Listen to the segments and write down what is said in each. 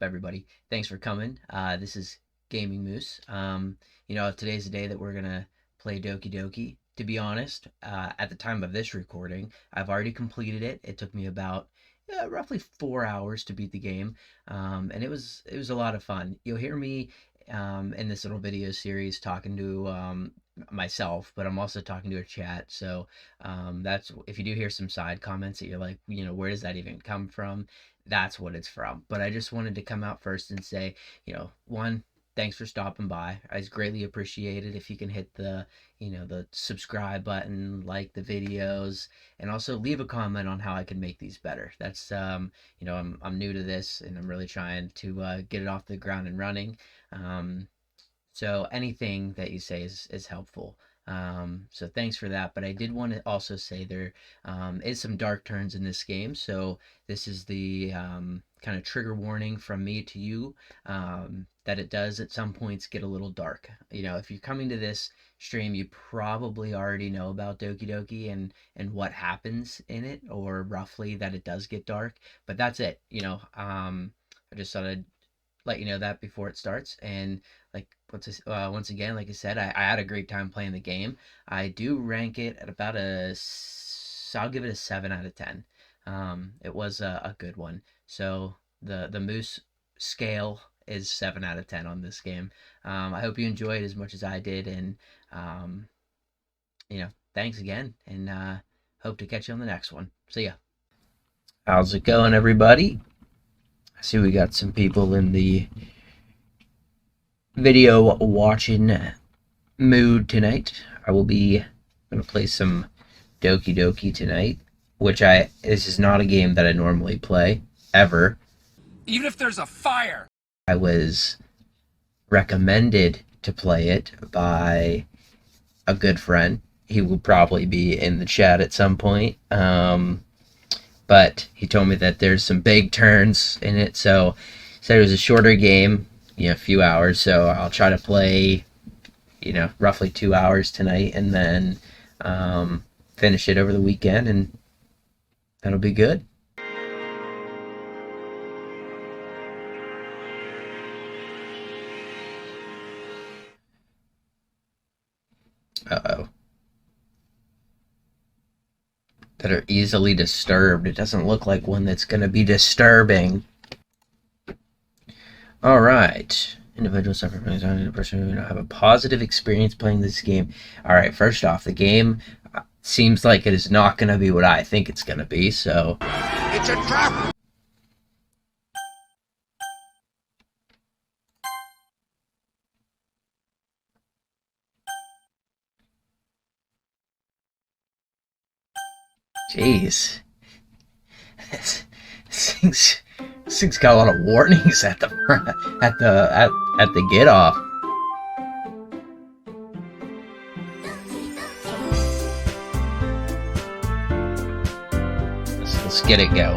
everybody? Thanks for coming. This is GamingMoose. Today's the day that we're gonna play Doki Doki. To be honest, at the time of this recording, I've already completed it. It took me about roughly 4 hours to beat the game, and it was a lot of fun. You'll hear me in this little video series talking to myself, but I'm also talking to a chat. So that's if you do hear some side comments that you're like, where does that even come from? That's what it's from. But I just wanted to come out first and say, one, thanks for stopping by. I greatly appreciate it if you can hit the subscribe button, like the videos, and also leave a comment on how I can make these better. That's I'm new to this and I'm really trying to get it off the ground and running. So anything that you say is helpful. So thanks for that. But I did want to also say there is some dark turns in this game. So this is the kind of trigger warning from me to you, that it does at some points get a little dark. If you're coming to this stream, you probably already know about Doki Doki and what happens in it, or roughly that it does get dark. But that's it. I just thought I'd let you know that before it starts. And like once again, like I said, I had a great time playing the game. I do rank it at about I'll give it a 7 out of 10. It was a good one. So the Moose scale is 7 out of 10 on this game. I hope you enjoyed as much as I did, and thanks again, and hope to catch you on the next one. See ya. How's it going, everybody? I see we got some people in the video watching mood tonight. I will be gonna play some Doki Doki tonight, this is not a game that I normally play ever. Even if there's a fire. I was recommended to play it by a good friend. He will probably be in the chat at some point. But he told me that there's some big turns in it, so he said it was a shorter game, a few hours, so I'll try to play, roughly 2 hours tonight, and then finish it over the weekend, and that'll be good. Uh-oh. That are easily disturbed. It doesn't look like one that's going to be disturbing. Alright. Individuals suffer from anxiety, a person who have a positive experience playing this game. Alright, first off, the game seems like it is not going to be what I think it's going to be, so... It's a trap! Jeez. This thing's got a lot of warnings at the front, at the get off. Let's get it going.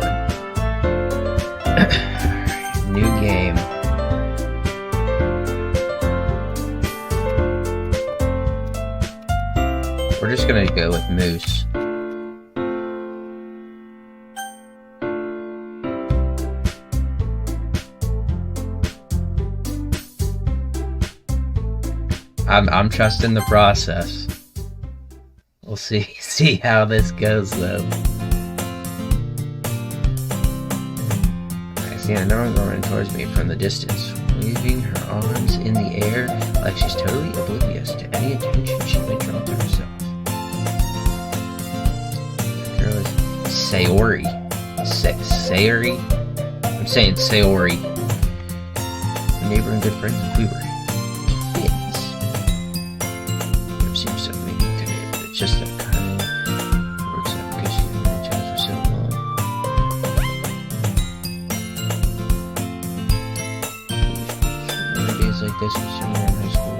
New game. We're just gonna go with Moose. I'm trusting the process. We'll see how this goes, though. I see another one running towards me from the distance, waving her arms in the air like she's totally oblivious to any attention she might draw to herself. The girl is Sayori. Sayori? I'm saying Sayori. A neighbor and good friends, we were just that kind of works out because you've been each other for so long. On days like this, when you're in high school,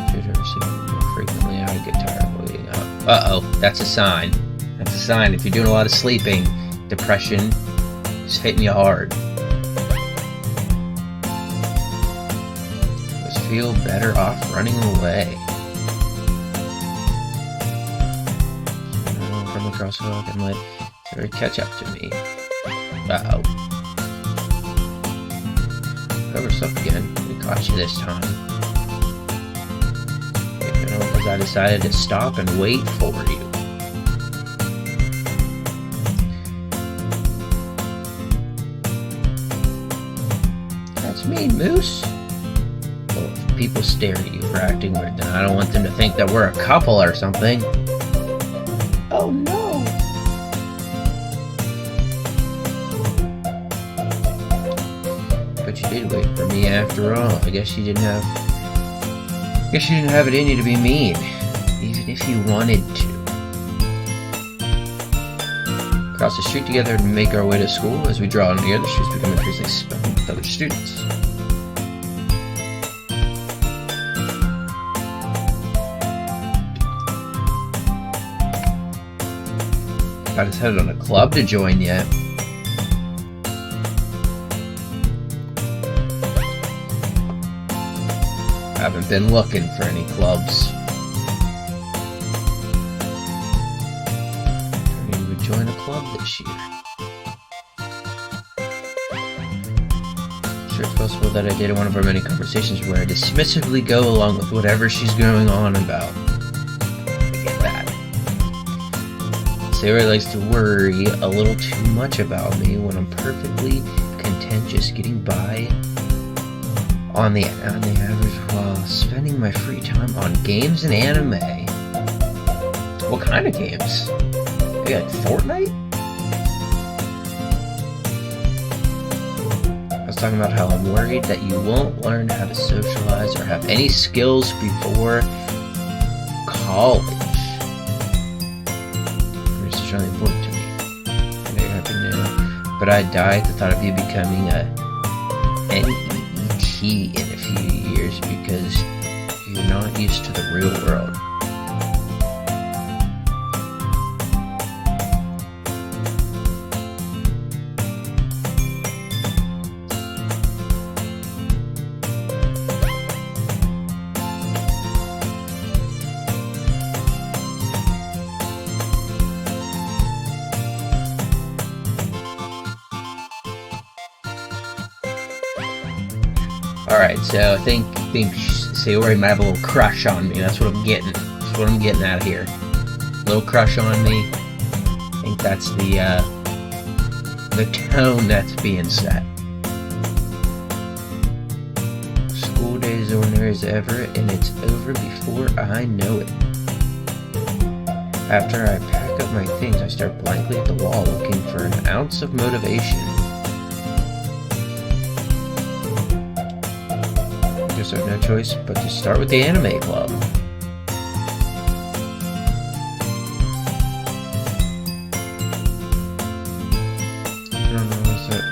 should ever see more frequently, I would get tired of waiting up. Uh-oh, that's a sign. That's a sign. If you're doing a lot of sleeping, depression is hitting you hard. Just feel better off running away. From the crosswalk and let her catch up to me. Uh-oh. undercover stuff again. We caught you this time. Because I decided to stop and wait for you. That's me, Moose. Well, if people stare at you for acting weird, then I don't want them to think that we're a couple or something. Oh no! But you did wait for me after all. I guess you didn't have it in you to be mean, even if you wanted to. Across the street together and make our way to school. As we draw near, the streets become increasingly spent with other students. I decided on a club to join yet. I haven't been looking for any clubs. Maybe we would join a club this year. Sure, it's possible that I did one of our many conversations where I dismissively go along with whatever she's going on about. I get that. Sarah likes to worry a little too much about me when I'm perfectly content just getting by on the average while spending my free time on games and anime. What kind of games? Maybe like Fortnite? I was talking about how I'm worried that you won't learn how to socialize or have any skills before college. It's really important to me. I know you're happy now, but I die at the thought of you becoming a NEET in a few years because you're not used to the real world. Alright, so I think Sayori might have a little crush on me. That's what I'm getting. That's what I'm getting out of here. A little crush on me. I think that's the tone that's being set. School day is ordinary as ever, and it's over before I know it. After I pack up my things, I stare blankly at the wall looking for an ounce of motivation. I have no choice but to start with the anime club.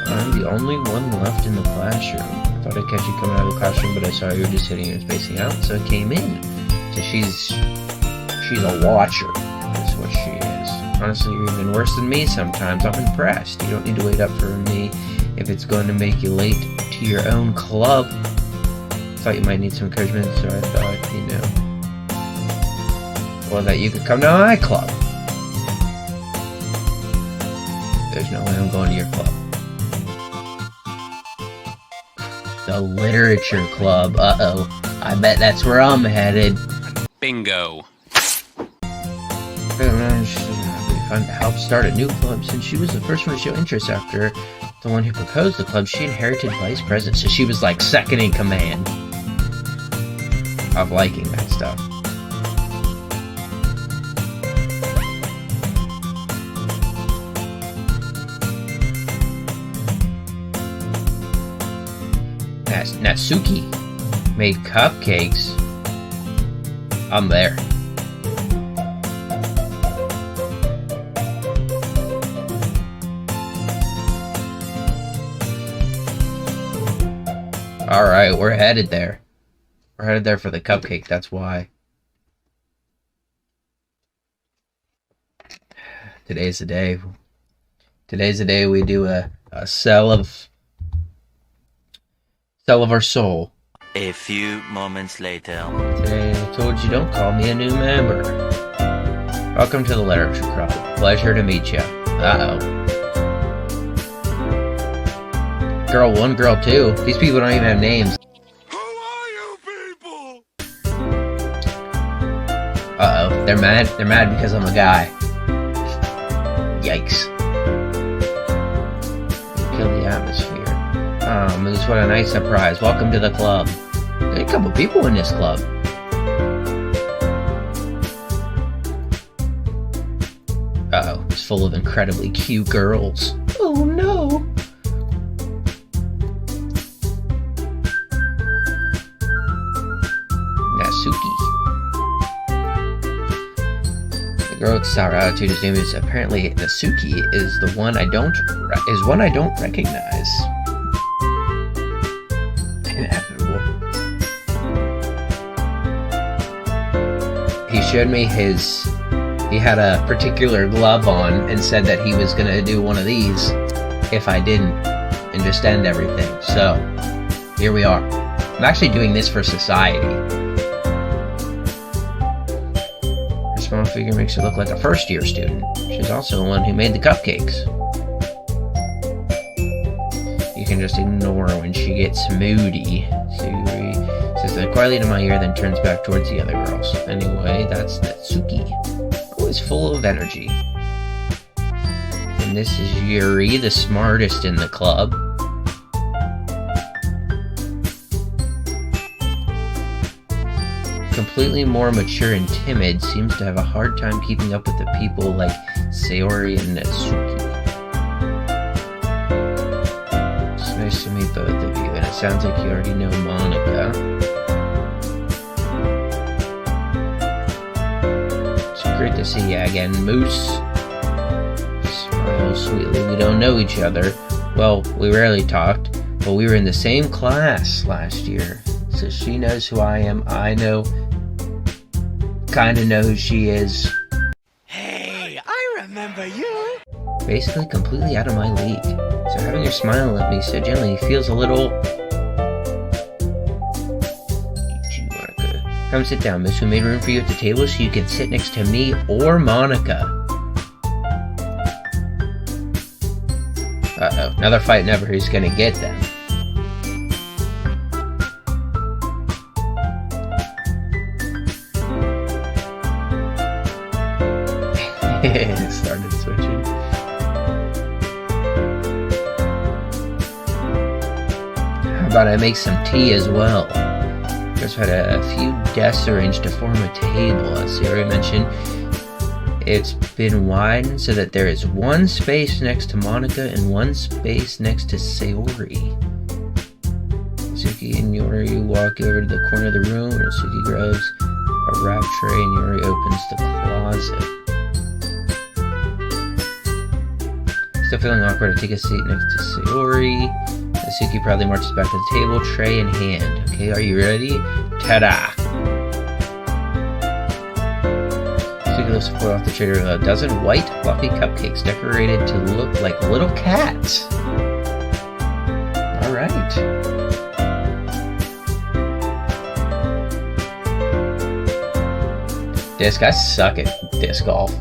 I'm the only one left in the classroom. I thought I'd catch you coming out of the classroom, but I saw you were just sitting and spacing out, so I came in. So she's a watcher, is what she is. Honestly, you're even worse than me sometimes. I'm impressed. You don't need to wait up for me if it's going to make you late to your own club. Thought you might need some encouragement, so I thought, well, that you could come to my club. There's no way I'm going to your club. The literature club. Uh-oh. I bet that's where I'm headed. Bingo. It'd be fun to help start a new club since she was the first one to show interest after the one who proposed the club. She inherited vice president, so she was like second in command of liking that stuff. Natsuki made cupcakes. I'm there. Alright, we're headed there. We're headed there for the cupcake, that's why. Today's the day. Today's the day we do a sell of our soul. A few moments later. Today I told you don't call me a new member. Welcome to the Literature Club. Pleasure to meet you. Uh-oh. Girl 1, Girl 2. These people don't even have names. Who are you people? Uh-oh. They're mad. They're mad because I'm a guy. Yikes. Kill the atmosphere. Oh, Moose, what a nice surprise. Welcome to the club. There's a couple people in this club. Uh-oh. It's full of incredibly cute girls. Oh, no. Natsuki. The girl with sour attitude, his name is apparently Natsuki, is the one I don't recognize. Inevitable. He showed me he had a particular glove on and said that he was gonna do one of these if I didn't, and just end everything. So here we are. I'm actually doing this for society. Her small figure makes her look like a first-year student. She's also the one who made the cupcakes. You can just ignore when she gets moody. Suri says that quietly to my ear, then turns back towards the other girls. Anyway, that's Natsuki. Always full of energy. And this is Yuri, the smartest in the club. Completely more mature and timid, seems to have a hard time keeping up with the people like Sayori and Natsuki. It's nice to meet both of you, and it sounds like you already know Monica. It's great to see you again, Moose. Smile sweetly. We don't know each other. Well, we rarely talked, but we were in the same class last year. So she knows who I am. I kinda know who she is. Hey, I remember you. Basically completely out of my league. So having her smile at me so gently feels a little... Monica. Come sit down, miss. We made room for you at the table so you can sit next to me or Monica. Uh-oh. Now they're fighting over who's gonna get them. It started switching. How about I make some tea as well? Just had a few desks arranged to form a table. As Sayori mentioned, it's been widened so that there is one space next to Monica and one space next to Sayori. Suki and Yuri walk over to the corner of the room, and Suki grabs a wrap tray and Yuri opens the closet. Still feeling awkward, I take a seat next to Sayori. Natsuki proudly marches back to the table, tray in hand. Okay, are you ready? Ta-da! Natsuki lifts the foil off the tray with a dozen white, fluffy cupcakes decorated to look like little cats. Alright. Disc, I suck at disc golf.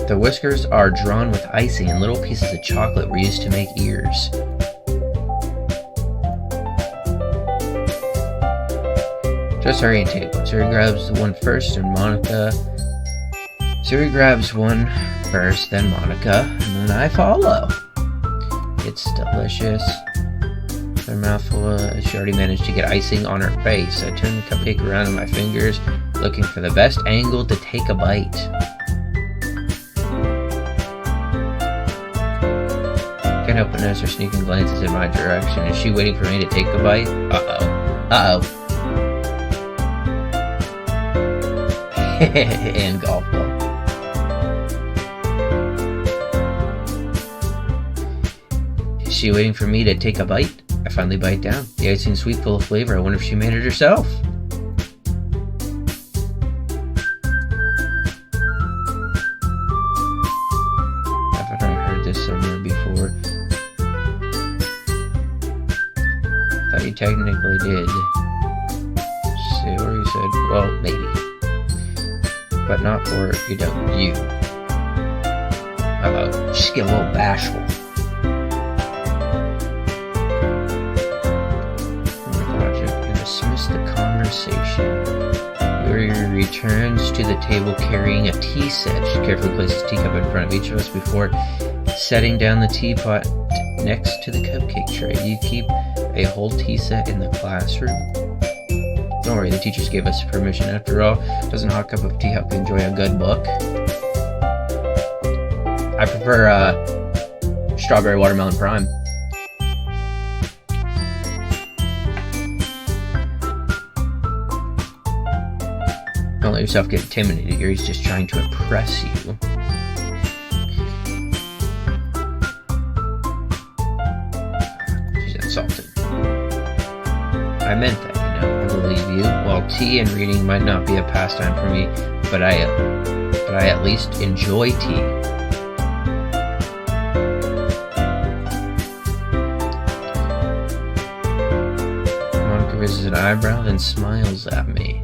The whiskers are drawn with icing and little pieces of chocolate were used to make ears. Just orientate. Suri grabs the one first, and Monica. Suri grabs one first, then Monica, and then I follow. It's delicious. Her mouthful, she already managed to get icing on her face. I turn the cupcake around in my fingers, looking for the best angle to take a bite. Can't help but notice her sneaking glances in my direction. Is she waiting for me to take a bite? Uh-oh. And golf ball. Is she waiting for me to take a bite? I finally bite down. The icing's sweet, full of flavor. I wonder if she made it herself. Haven't I heard this somewhere before? Thought you technically did. Sayori said, well, maybe. But not for, you. Uh-oh. She's getting a little bashful. conversation. Yuri returns to the table carrying a tea set. She carefully places a teacup in front of each of us before setting down the teapot next to the cupcake tray. Do you keep a whole tea set in the classroom? Don't worry, the teachers gave us permission. After all, doesn't a hot cup of tea help you enjoy a good book? I prefer strawberry watermelon prime. Don't let yourself get intimidated. Yuri's just trying to impress you. She's insulted. I meant that, you know. I believe you. While tea and reading might not be a pastime for me, but I at least enjoy tea. Monica raises an eyebrow, then smiles at me.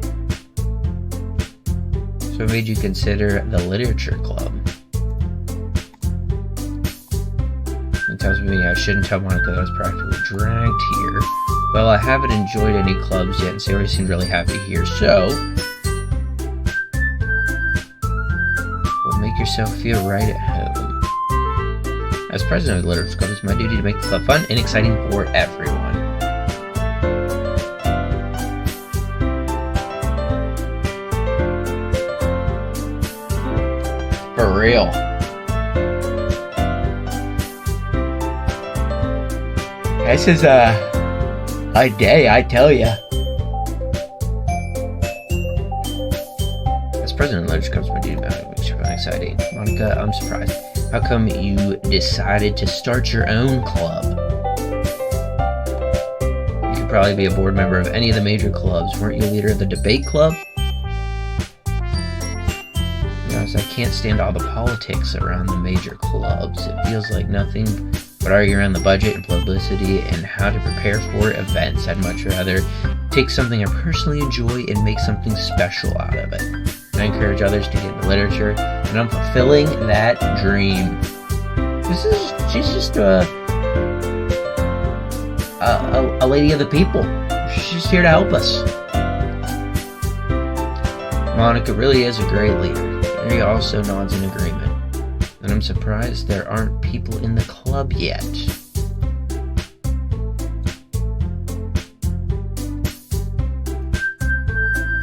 So what made you consider the literature club? It tells me I shouldn't tell Monica that I was practically dragged here. Well, I haven't enjoyed any clubs yet, and Sarah seemed really happy here, so... well, make yourself feel right at home. As president of the Literature Club, it's my duty to make the club fun and exciting for everyone. For real. This is a day, I tell ya. As president of the Literature Club, my duty makes it exciting. Monica, I'm surprised. How come you decided to start your own club? You could probably be a board member of any of the major clubs. Weren't you leader of the debate club? I can't stand all the politics around the major clubs. It feels like nothing but arguing around the budget and publicity and how to prepare for events. I'd much rather take something I personally enjoy and make something special out of it. And I encourage others to get into literature, and I'm fulfilling that dream. She's just a lady of the people. She's just here to help us. Monica really is a great leader. He also nods in agreement. And I'm surprised there aren't people in the club yet.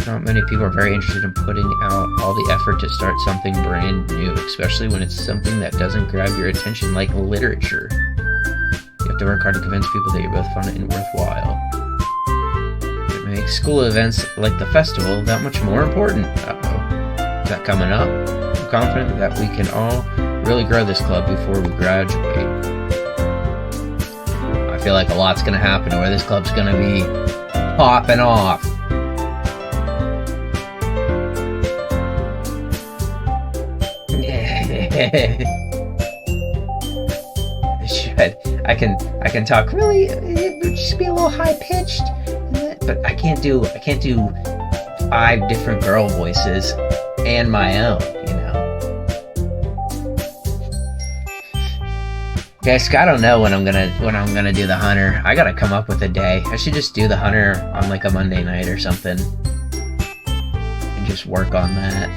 Not many people are very interested in putting out all the effort to start something brand new, especially when it's something that doesn't grab your attention like literature. You have to work hard to convince people that you're both fun and worthwhile. It makes school events like the festival that much more important. That coming up. I'm confident that we can all really grow this club before we graduate. I feel like a lot's gonna happen where this club's gonna be popping off. I can talk really, just be a little high pitched, but I can't do 5 different girl voices and my own, you know. Guys, I don't know when I'm gonna do the hunter. I gotta come up with a day. I should just do the hunter on like a Monday night or something, and just work on that.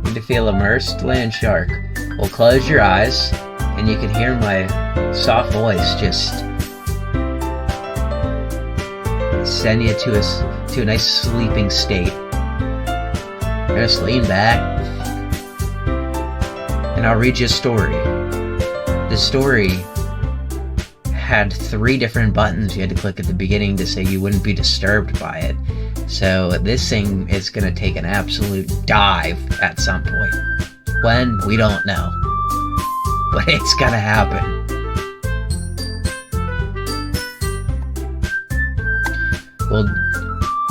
Need to feel immersed? Land shark. Well, close your eyes, and you can hear my soft voice just send you to a nice sleeping state. Just lean back, and I'll read you a story. The story had 3 different buttons you had to click at the beginning to say you wouldn't be disturbed by it. So this thing is going to take an absolute dive at some point. When? We don't know. But it's going to happen. Well,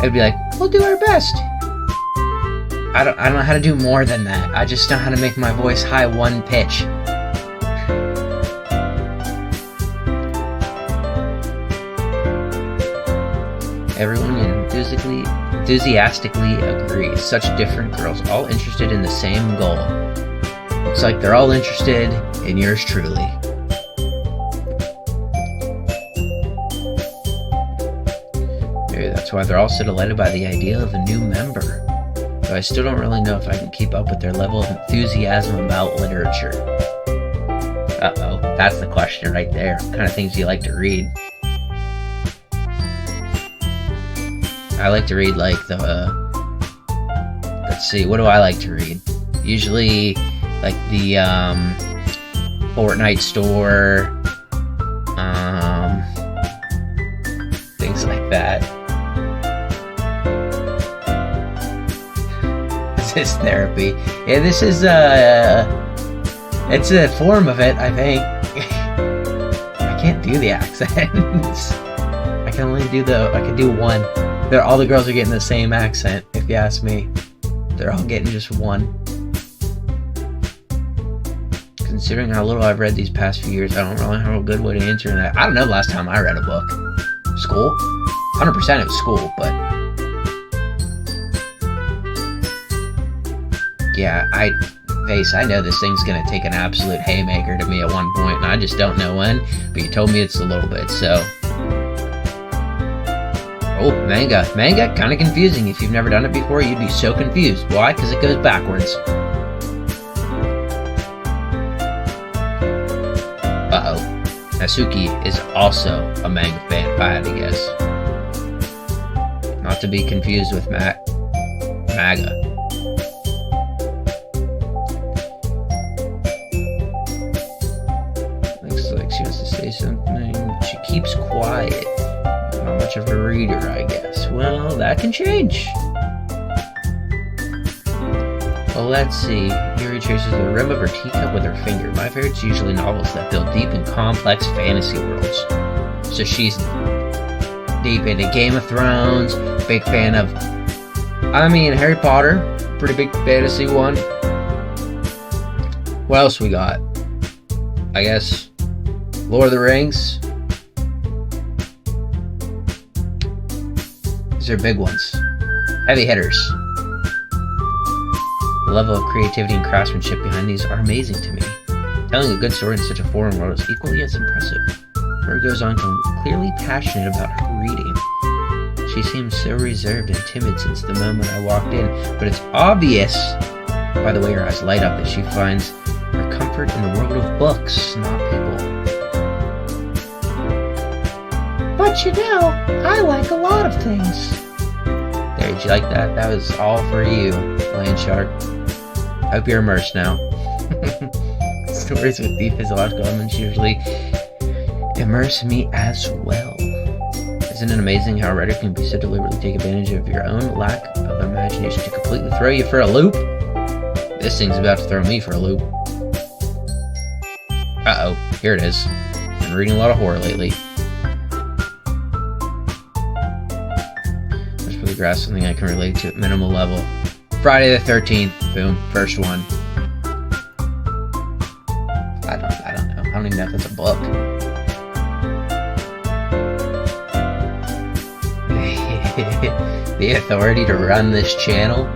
I'd be like, we'll do our best. I don't know how to do more than that. I just know how to make my voice high one pitch. Everyone enthusiastically agrees. Such different girls, all interested in the same goal. Looks like they're all interested in yours truly. That's why they're all so delighted by the idea of a new member. Though I still don't really know if I can keep up with their level of enthusiasm about literature. Uh-oh, that's the question right there. What kind of things do you like to read? I like to read, like, let's see, what do I like to read? Usually, like, the, Fortnite store, things like that. This is therapy. Yeah, this is, it's a form of it, I think. I can't do the accents. I can only do I can do one. All the girls are getting the same accent, if you ask me. They're all getting just one. Considering how little I've read these past few years, I don't really have a good way to answer that. I don't know the last time I read a book. School? 100% it was school, but... yeah, I know this thing's gonna take an absolute haymaker to me at one point, and I just don't know when, but you told me it's a little bit, so... oh, manga. Manga? Kinda confusing. If you've never done it before, you'd be so confused. Why? Because it goes backwards. Uh-oh. Natsuki is also a manga fan, if I had to guess. Not to be confused with MAGA. Looks like she wants to say something. She keeps quiet. Not much of a reader, I guess. Well, that can change. Well, let's see. Yuri traces the rim of her teacup with her finger. My favorite's usually novels that build deep and complex fantasy worlds. So she's deep into Game of Thrones, big fan of, Harry Potter, pretty big fantasy one. What else we got? I guess Lord of the Rings. These are big ones. Heavy hitters. The level of creativity and craftsmanship behind these are amazing to me. Telling a good story in such a foreign world is equally as impressive. Her goes on to clearly passionate about her reading. She seems so reserved and timid since the moment I walked in, but it's obvious by the way her eyes light up that she finds her comfort in the world of books, not people. But you know, I like a lot of things. There, did you like that? That was all for you, Lion Shark. I hope you're immersed now. Stories with deep physiological elements usually immerse me as well. Isn't it amazing how a writer can be so deliberately take advantage of your own lack of imagination to completely throw you for a loop? This thing's about to throw me for a loop. Uh-oh, here it is. Been reading a lot of horror lately. Let's really grasp something I can relate to at minimal level. Friday the 13th, boom, first one. I don't know. I don't even know if that's a book. The authority to run this channel.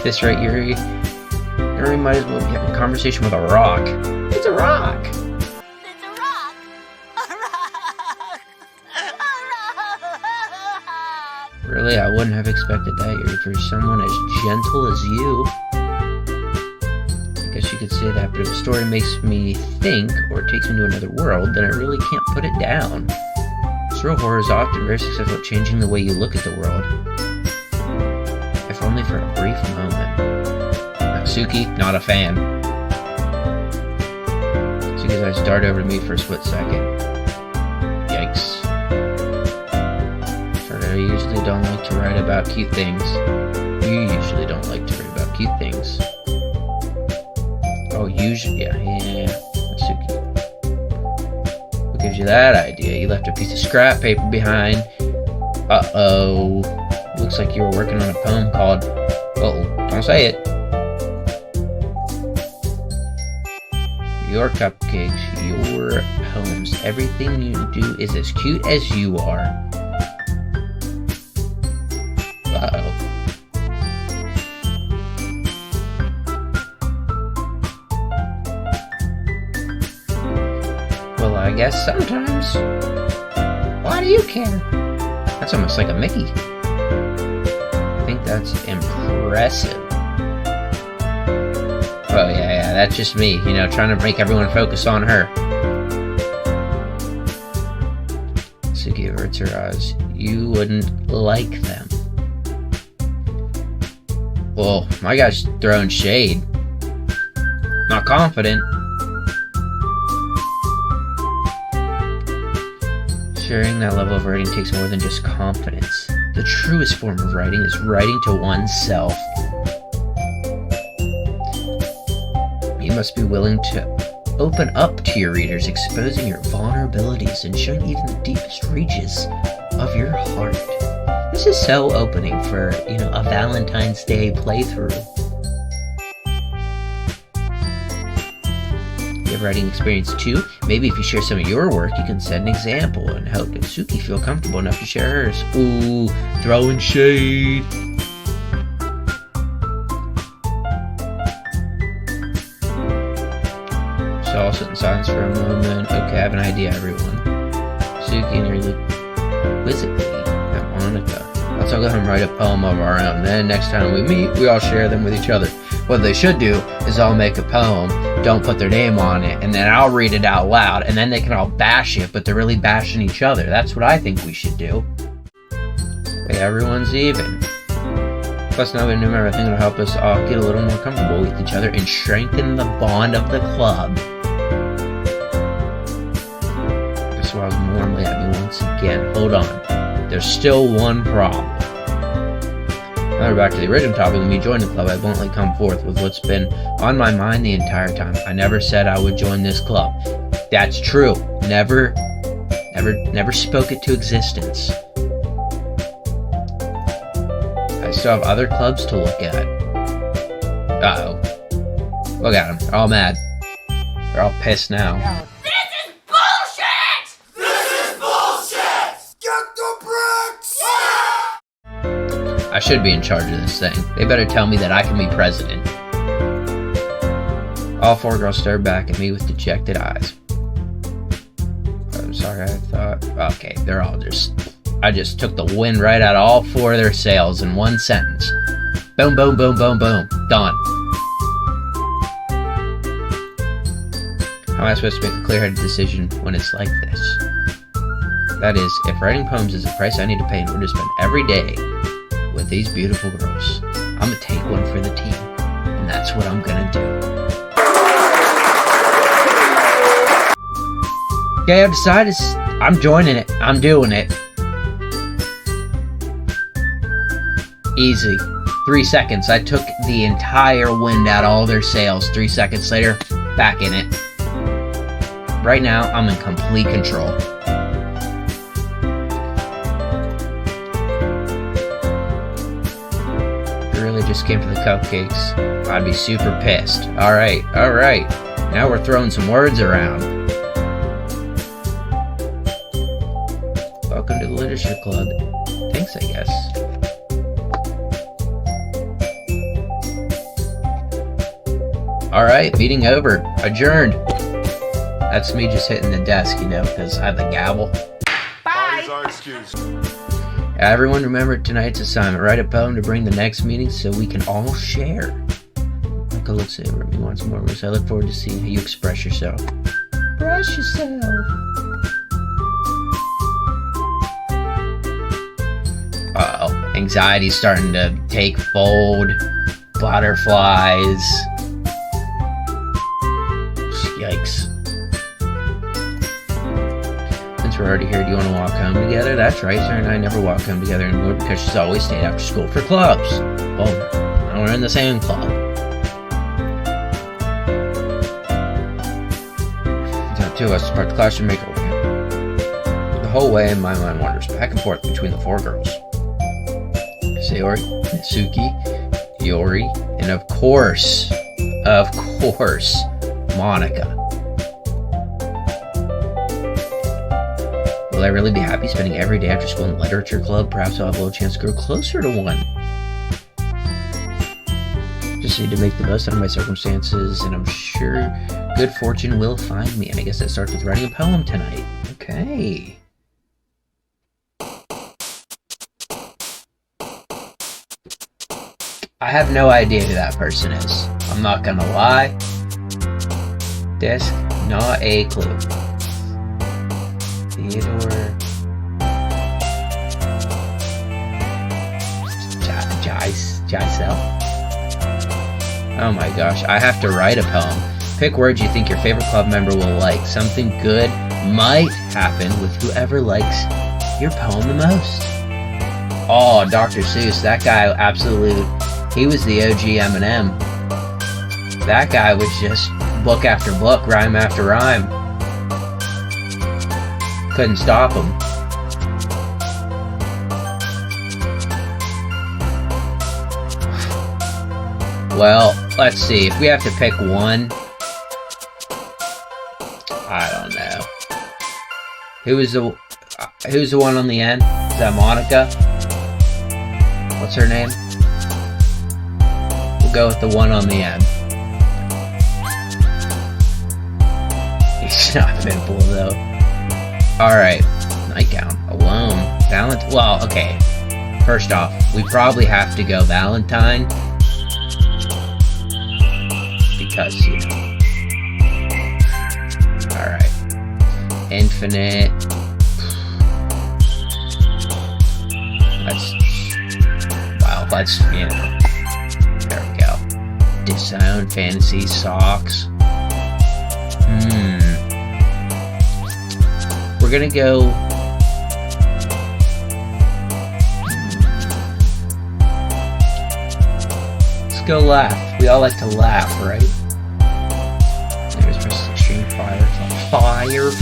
This right, Yuri might as well be having a conversation with a rock. It's a rock! It's a rock! A rock! A rock! Really, I wouldn't have expected that, Yuri, for someone as gentle as you. I guess you could say that, but if a story makes me think, or takes me to another world, then I really can't put it down. Surreal horror is often very successful at changing the way you look at the world. If only for a brief moment. Natsuki, not a fan. Natsuki's eyes dart over to me for a split second. Yikes. I usually don't like to write about cute things. You usually don't like to write about cute things. Oh, usually, yeah. Natsuki. What gives you that idea? You left a piece of scrap paper behind. Uh-oh. Looks like you were working on a poem called... Uh-oh, don't say it. Your cupcakes, your poems, everything you do is as cute as you are. Uh-oh. Well, I guess sometimes. Why do you care? That's almost like a Mickey. I think that's impressive. Oh yeah, that's just me, you know, trying to make everyone focus on her. Suki averts her eyes. You wouldn't like them. Well, my guy's throwing shade. Not confident. Sharing that level of writing takes more than just confidence. The truest form of writing is writing to oneself. You must be willing to open up to your readers, exposing your vulnerabilities and showing even the deepest reaches of your heart. This is so opening for, you know, a Valentine's Day playthrough. You have writing experience too? Maybe if you share some of your work, you can set an example and help Suki feel comfortable enough to share hers. Ooh, throwing shade. So I'll sit in silence for a moment. Okay, I have an idea, everyone. Suki nearly quizzically at Monica. Let's all go home and write a poem of our own. Then next time we meet, we all share them with each other. What they should do is all make a poem, don't put their name on it, and then I'll read it out loud, and then they can all bash it, but they're really bashing each other. That's what I think we should do. Hey, everyone's even. Plus, now we know everything will help us all get a little more comfortable with each other and strengthen the bond of the club. This smiles warmly at me once again. Hold on. There's still one problem. Now we're back to the original topic. When we joined the club, I bluntly come forth with what's been on my mind the entire time. I never said I would join this club. That's true. Never spoke it to existence. I still have other clubs to look at. Uh-oh. Look at them. They're all mad. They're all pissed now. This is bullshit! This is bullshit! Get the bricks! I should be in charge of this thing. They better tell me that I can be president. All four girls stared back at me with dejected eyes. I'm sorry, I thought... Okay, they're all just... I just took the wind right out of all four of their sails in one sentence. Boom, boom, boom, boom, boom. Done. How am I supposed to make a clear-headed decision when it's like this? That is, if writing poems is a price I need to pay in order to spend every day with these beautiful girls, I'm gonna take one for the team, and that's what I'm gonna do. Okay, I've decided I'm joining it. I'm doing it. Easy. 3 seconds. I took the entire wind out of all their sails. 3 seconds later, back in it. Right now, I'm in complete control. If it really just came for the cupcakes, I'd be super pissed. Alright. Now we're throwing some words around. Welcome to the Literature Club. Thanks, I guess. Alright, meeting over. Adjourned. That's me just hitting the desk, you know, because I have the gavel. Bye! Our excuse. Everyone remember tonight's assignment. Write a poem to bring the next meeting so we can all share. Michael looks over at me once more. I look forward to seeing how you express yourself. Express yourself. Uh-oh. Anxiety's starting to take fold. Butterflies. Yikes. Since we're already here, do you want to walk home together? That's right, Sarah and I never walk home together anymore because she's always stayed after school for clubs. Well, now we're in the same club. Now, two of us depart the classroom, make our way. The whole way, my mind wanders back and forth between the four girls. Sayori, Mitsuki, Yori, and of course, Monica. Will I really be happy spending every day after school in the literature club? Perhaps I'll have a little chance to grow closer to one. Just need to make the most out of my circumstances, and I'm sure good fortune will find me. And I guess that starts with writing a poem tonight. Okay. I have no idea who that person is. I'm not gonna lie. Disc, not a clue. Theodore Giselle? Oh my gosh, I have to write a poem. Pick words you think your favorite club member will like. Something good might happen with whoever likes your poem the most. Oh, Dr. Seuss, that guy absolutely, he was the OG Eminem. That guy was just book after book, rhyme after rhyme. Couldn't stop him. Well, let's see. If we have to pick one, I don't know. Who's the one on the end? Is that Monica? What's her name? We'll go with the one on the end. He's not Pitbull though. Alright. Nightgown. Alone. Valentine. Well, okay. First off, we probably have to go Valentine. Because, you know. Alright. Infinite. Let's, you know. There we go. Disown, fantasy, socks. We're gonna go. Let's go laugh. We all like to laugh, right? There's just extreme fireflies.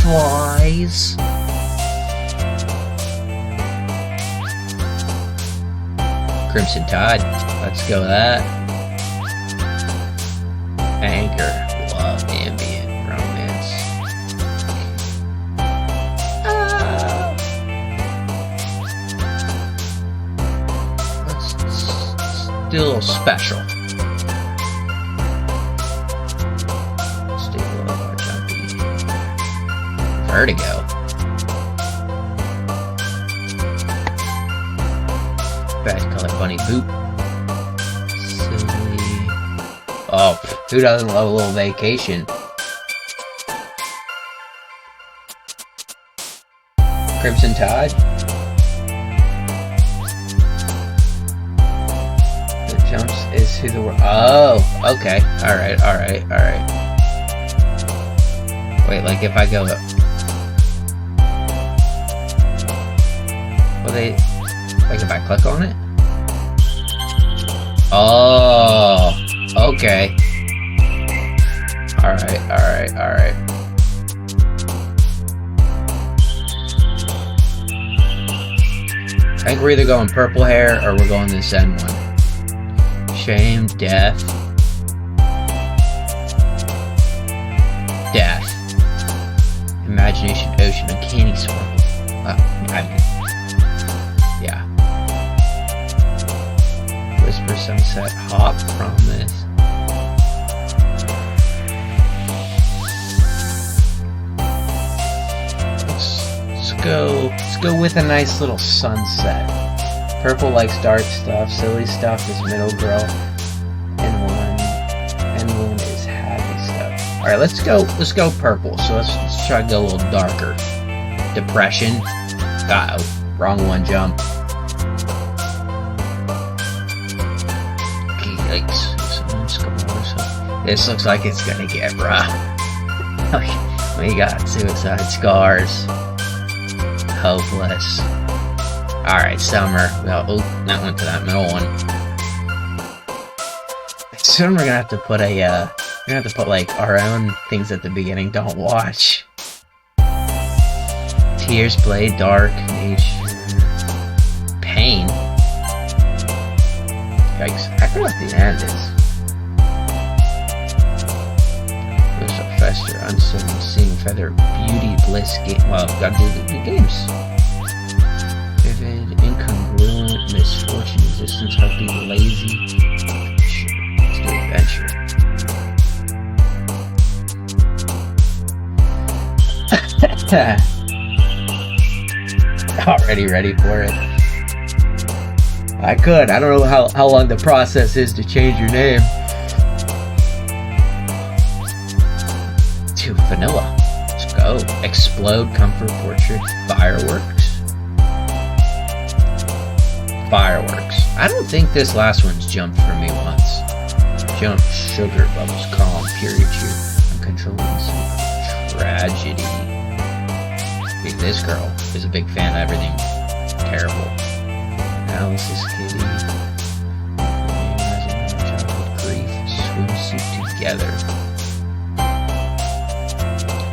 Crimson Tide. Let's go with that. Anchor. Love. Ambient. Romance. Let's do a little special. Let's do a little jumpy. Vertigo. Bad color bunny boot. Silly. Oh, who doesn't love a little vacation? Crimson Tide. The jumps is who the world. Oh, okay. Alright. Wait, like if I go up. Will they. Like if I click on it? Oh, okay. Alright. I think we're either going purple hair or we're going this end one. Shame, death. Death. Imagination, ocean, uncanny swirl. Yeah. Whisper, sunset, hot promise. Let's go with a nice little sunset. Purple likes dark stuff. Silly stuff is middle girl. And one is happy stuff. All right, let's go purple. So let's try to go a little darker. Depression. Uh-oh, wrong one. Jump. Yikes. This looks like it's gonna get rough. We got suicide scars. Hopeless. Alright, summer. Well, oh, that went to that middle one. Soon we're gonna have to put like our own things at the beginning. Don't watch. Tears play, dark, nature, pain. Yikes, I forgot what the end is. Whistle, fester, uncertain, sing, feather, beauty, bliss, game. Well, gotta do the games. Vivid, incongruent, misfortune, existence, heartbeat, lazy. Let's do adventure. Already ready for it. I could. I don't know how long the process is to change your name. To vanilla. Let's go. Explode, comfort, portrait, fireworks. Fireworks. I don't think this last one's jumped for me once. Jump, sugar bubbles, calm, purity, uncontrollable, tragedy. Wait, this girl is a big fan of everything terrible. Analysis, kitty. Childhood grief, swimsuit together.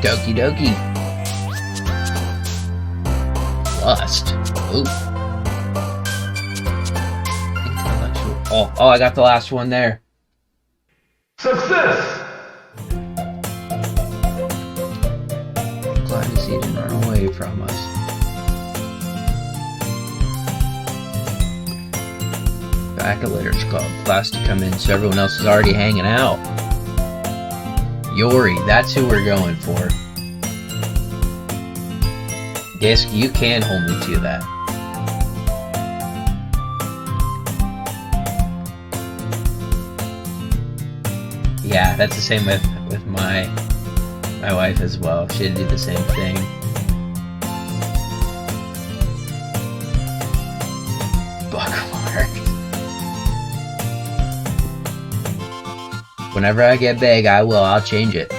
Doki Doki. Lust. Ooh. Intellectual. Oh, I got the last one there. Success! Glad to see it didn't run away from us. Back at Litters Club. Class to come in so everyone else is already hanging out. Yori, that's who we're going for. Disc, you can hold me to that. Yeah, that's the same with my wife as well. She'd do the same thing. Bookmark. Whenever I get big, I'll change it.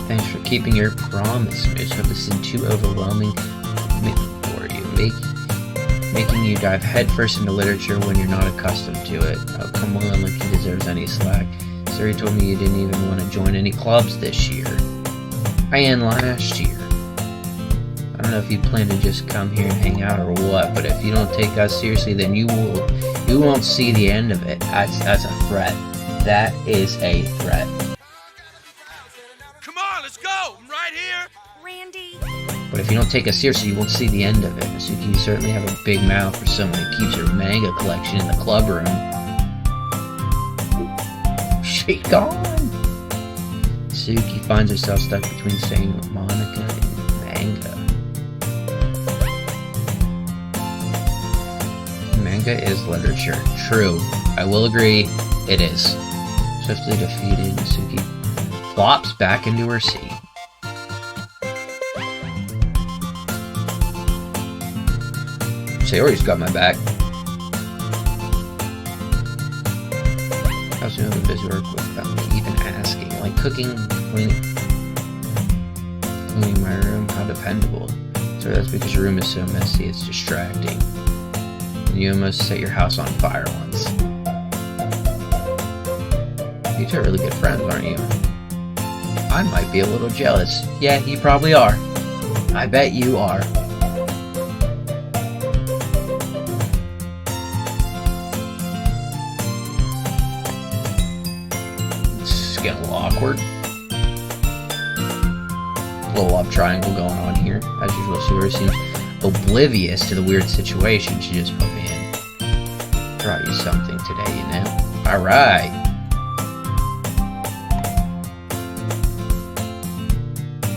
Thanks for keeping your promise, Moose. Hope this isn't too overwhelming for you. Making you dive headfirst into literature when you're not accustomed to it. Oh, come on, like he deserves any slack. Sir, told me you didn't even want to join any clubs this year. And last year. I don't know if you plan to just come here and hang out or what, but if you don't take us seriously, then you won't see the end of it. That's a threat. That is a threat. Come on, let's go! I'm right here! Randy. But if you don't take us seriously, you won't see the end of it. Masuki, you certainly have a big mouth for someone who keeps her manga collection in the club room. She gone! Suki finds herself stuck between saying Monica and manga. Manga is literature. True. I will agree, it is. Swiftly defeated, Suki plops back into her seat. Sayori's got my back. I was doing a busy work without me even asking. Like cooking, cleaning my room. How dependable. So that's because your room is so messy, it's distracting. You almost set your house on fire once. You two are really good friends, aren't you? I might be a little jealous. Yeah, you probably are. I bet you are. It's getting a little awkward. A little love triangle going on here. As usual, Sue seems oblivious to the weird situation she just put me in. Brought you something today, you know? Alright.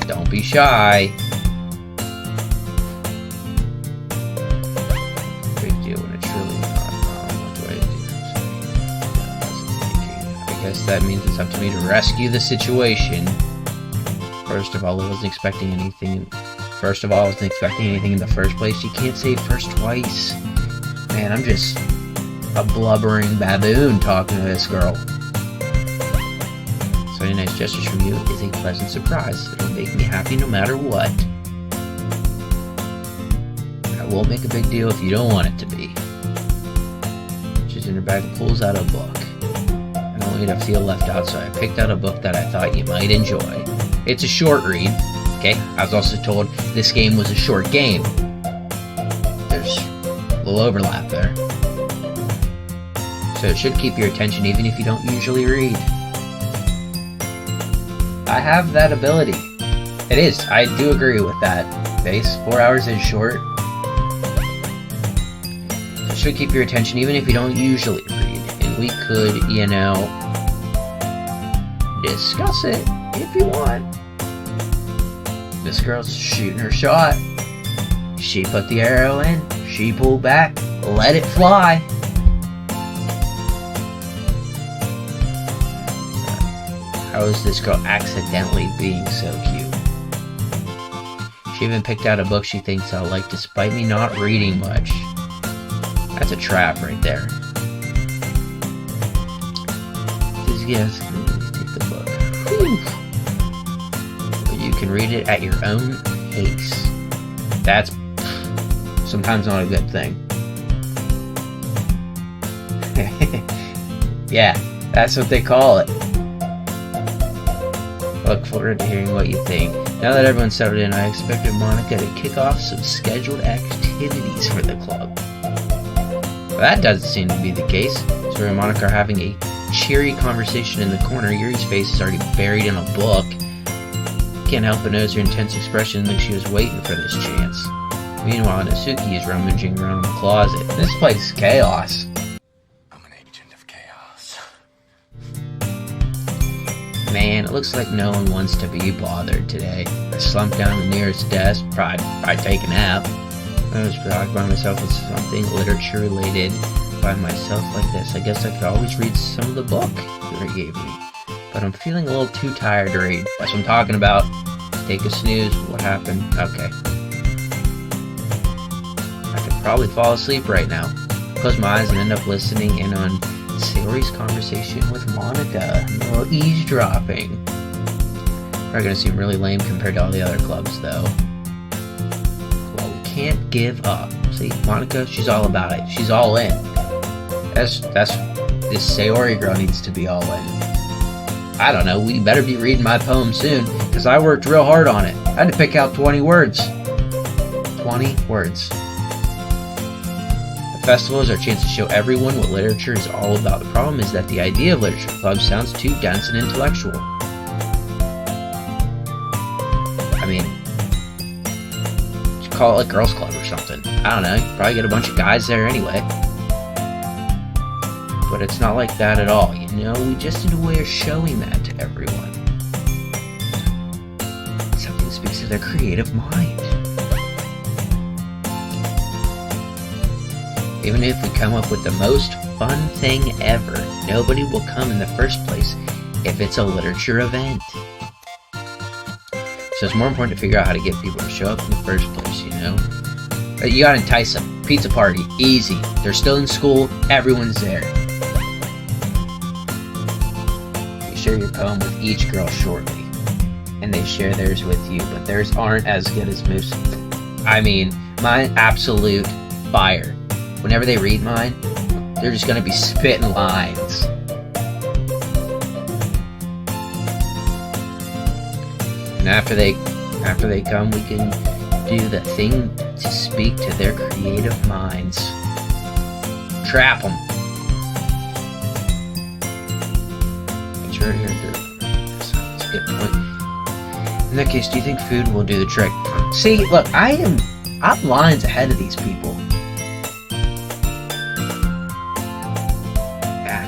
Don't be shy. Big deal when it's really not. What do I do? I guess that means it's up to me to rescue the situation. First of all, I wasn't expecting anything in the first place. You can't say first twice. Man, I'm just a blubbering baboon talking to this girl. So any nice gestures from you is a pleasant surprise. It'll make me happy no matter what. I won't make a big deal if you don't want it to be. She's in her bag and pulls out a book. I don't want you to feel left out, so I picked out a book that I thought you might enjoy. It's a short read. Okay, I was also told this game was a short game. There's a little overlap there. So it should keep your attention even if you don't usually read. I have that ability. It is, I do agree with that. Base, 4 hours is short. It should keep your attention even if you don't usually read. And we could, you know, discuss it if you want. This girl's shooting her shot. She put the arrow in. She pulled back, let it fly. How is this girl accidentally being so cute? She even picked out a book she thinks I'll like despite me not reading much. That's a trap right there. Yes, take the book. Whew. You can read it at your own pace. That's sometimes not a good thing. Yeah, that's what they call it. Look forward to hearing what you think. Now that everyone's settled in, I expected Monica to kick off some scheduled activities for the club. Well, that doesn't seem to be the case. Sora and Monica are having a cheery conversation in the corner. Yuri's face is already buried in a book. Can't help but notice her intense expression, like she was waiting for this chance. Meanwhile, Natsuki is rummaging around in the closet. This place is chaos. I'm an agent of chaos. Man, it looks like no one wants to be bothered today. I slumped down the nearest desk, probably take a nap. I was occupied by myself with something literature related. By myself like this, I guess I could always read some of the book Yuri gave me. But I'm feeling a little too tired to read. That's what I'm talking about. Take a snooze. What happened? Okay. I could probably fall asleep right now. Close my eyes and end up listening in on Sayori's conversation with Monica. A little eavesdropping. Probably gonna seem really lame compared to all the other clubs, though. Well, we can't give up. See, Monica, she's all about it. She's all in. That's this Sayori girl needs to be all in. I don't know, we better be reading my poem soon, because I worked real hard on it. I had to pick out 20 words. 20 words. The festival is our chance to show everyone what literature is all about. The problem is that the idea of literature clubs sounds too dense and intellectual. I mean, just call it a girls' club or something. I don't know, you probably get a bunch of guys there anyway. But it's not like that at all, you know? We just need a way of showing that to everyone. Something that speaks to their creative mind. Even if we come up with the most fun thing ever, nobody will come in the first place if it's a literature event. So it's more important to figure out how to get people to show up in the first place, you know? But you gotta entice them. Pizza party, easy. They're still in school, everyone's there. Share your poem with each girl shortly, and they share theirs with you, but theirs aren't as good as Moose. I mean, mine absolute fire. Whenever they read mine, they're just gonna be spitting lines. And after they come, we can do the thing to speak to their creative minds. Trap them. Here. That's a good point. In that case, do you think food will do the trick? See, look, I'm lines ahead of these people.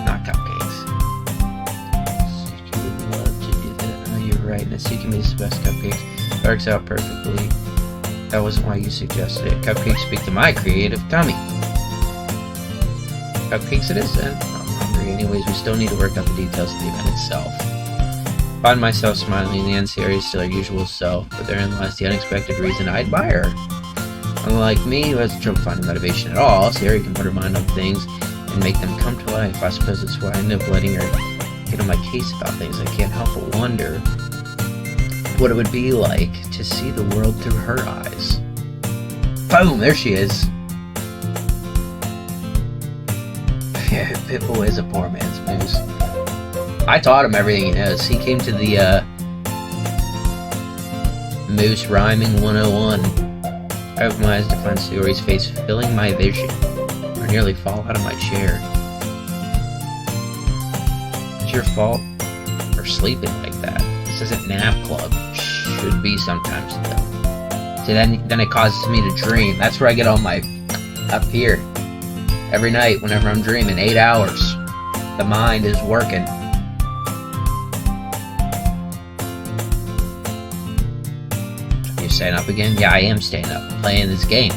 Not cupcakes. You would love to do that. Oh, you're right. Natsuki makes the best cupcakes. It works out perfectly. That wasn't why you suggested it. Cupcakes speak to my creative tummy. Cupcakes it is then. Anyways, we still need to work out the details of the event itself. Find myself smiling in the end. Sayori is still her usual self, but therein lies the unexpected reason I admire her. Unlike me, who has trouble finding motivation at all, Sayori can put her mind on things and make them come to life. I suppose that's why I end up letting her get on my case about things. I can't help but wonder what it would be like to see the world through her eyes. Boom! There she is. Yeah, Pitbull is a poor man's Moose. I taught him everything he knows. He came to the Moose Rhyming 101. I opened my eyes to find Sayori's face filling my vision. I nearly fall out of my chair. It's your fault for sleeping like that. This isn't nap club. Should be sometimes though. So then it causes me to dream. That's where I get all my up here. Every night, whenever I'm dreaming, 8 hours, the mind is working. You staying up again? Yeah, I am staying up, playing this game.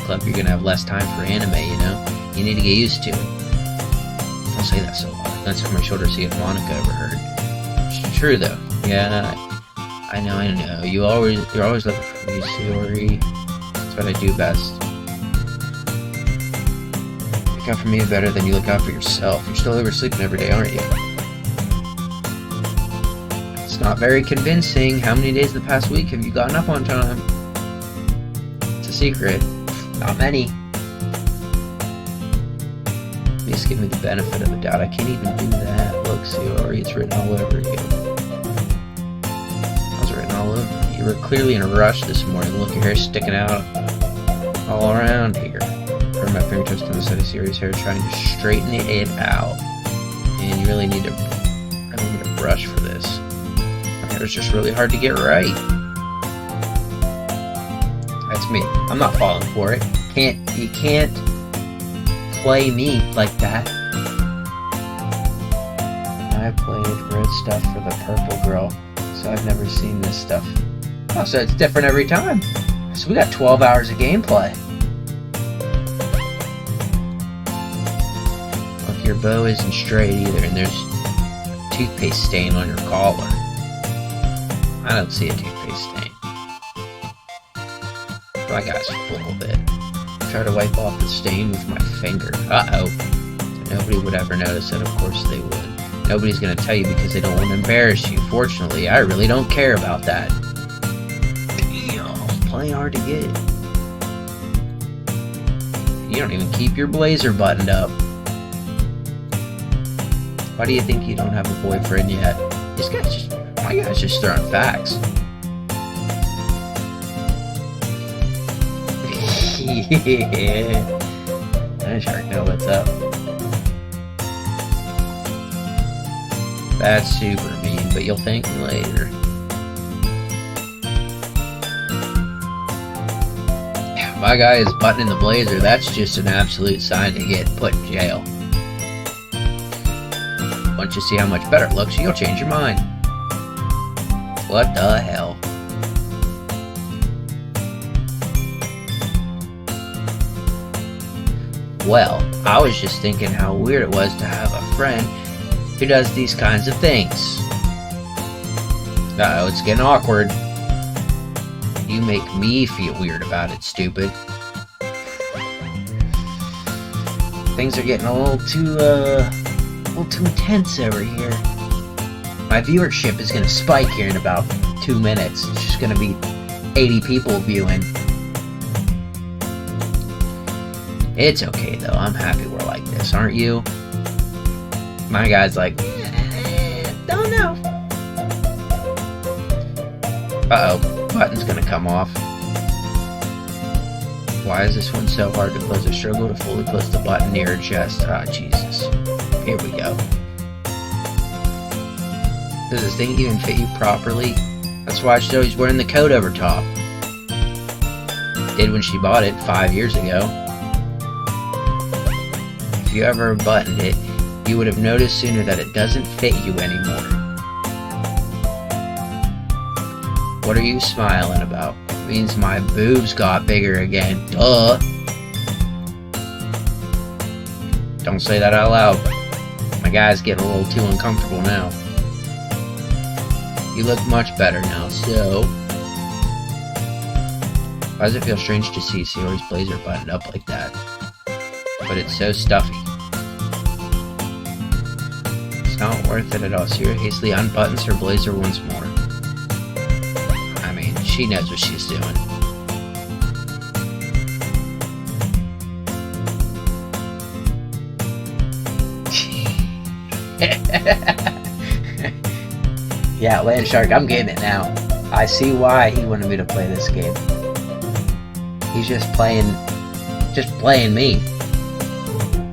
club, you're gonna have less time for anime, you know? You need to get used to it. Don't say that so loud. That's on my shoulder, see if Monica overheard. It's true, though. Yeah, I know. You're always looking for me, Sayori. That's what I do best. Look out for me better than you look out for yourself. You're still oversleeping every day, aren't you? It's not very convincing. How many days of the past week have you gotten up on time? It's a secret. Not many. Please give me the benefit of the doubt. I can't even do that. Look, Sayori, it's written all over you. It's written all over you. You were clearly in a rush this morning. Look, your hair's sticking out all around here. From my fingertips to the side of Sayori's hair, trying to straighten it out. And you really need to brush for this. My hair's just really hard to get right. That's me. I'm not falling for it. You can't play me like that. I played red stuff for the purple girl, so I've never seen this stuff. Oh, so it's different every time. So we got 12 hours of gameplay. Look, your bow isn't straight either, and there's a toothpaste stain on your collar. I don't see a toothpaste stain. My guy's full of it. Try to wipe off the stain with my finger. Uh-oh. Nobody would ever notice it. Of course they would. Nobody's gonna tell you because they don't want to embarrass you. Fortunately, I really don't care about that. Damn, plenty hard to get. You don't even keep your blazer buttoned up. Why do you think you don't have a boyfriend yet? My guy's just throwing facts. Yeah. That shark know what's up. That's super mean, but you'll thank me later. My guy is buttoning the blazer. That's just an absolute sign to get put in jail. Once you see how much better it looks, you'll change your mind. What the hell? Well, I was just thinking how weird it was to have a friend who does these kinds of things. Uh-oh, it's getting awkward. You make me feel weird about it, stupid. Things are getting a little too intense over here. My viewership is gonna spike here in about 2 minutes. It's just gonna be 80 people viewing. It's okay though, I'm happy we're like this, aren't you? My guy's like, don't know. Uh-oh, button's gonna come off. Why is this one so hard to close? I struggle to fully close the button near her chest. Ah, Jesus. Here we go. Does this thing even fit you properly? That's why she's always wearing the coat over top. Did when she bought it 5 years ago. If you ever buttoned it, you would have noticed sooner that it doesn't fit you anymore. What are you smiling about? It means my boobs got bigger again. Duh. Don't say that out loud. My guy's getting a little too uncomfortable now. You look much better now, so... Why does it feel strange to see Sayori's blazer buttoned up like that? But it's so stuffy. It's not worth it at all. Sayori hastily unbuttons her blazer once more. I mean, she knows what she's doing. Yeah, Land Shark, I'm getting it now. I see why he wanted me to play this game. He's just playing me.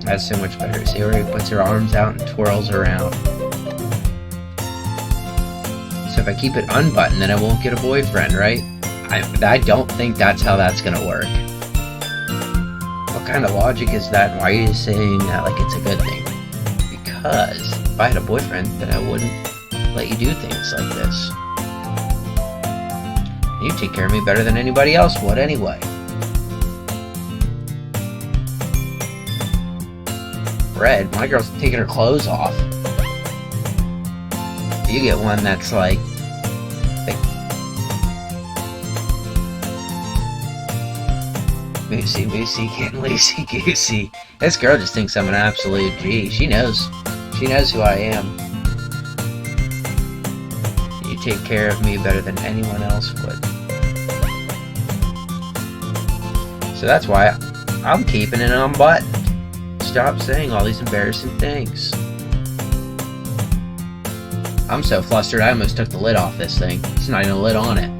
That's so much better. Sayori puts her arms out and twirls around. So if I keep it unbuttoned, then I won't get a boyfriend, right? I don't think that's how that's gonna work. What kind of logic is that? Why are you saying that like it's a good thing? Because if I had a boyfriend, then I wouldn't let you do things like this. You take care of me better than anybody else would anyway. bread. My girl's taking her clothes off. You get one that's like Moosey, Moosey, getting loosey goosey. This girl just thinks I'm an absolute G. She knows who I am. You take care of me better than anyone else would. So that's why I'm keeping it unbuttoned. Stop saying all these embarrassing things. I'm so flustered I almost took the lid off this thing. There's not even a lid on it.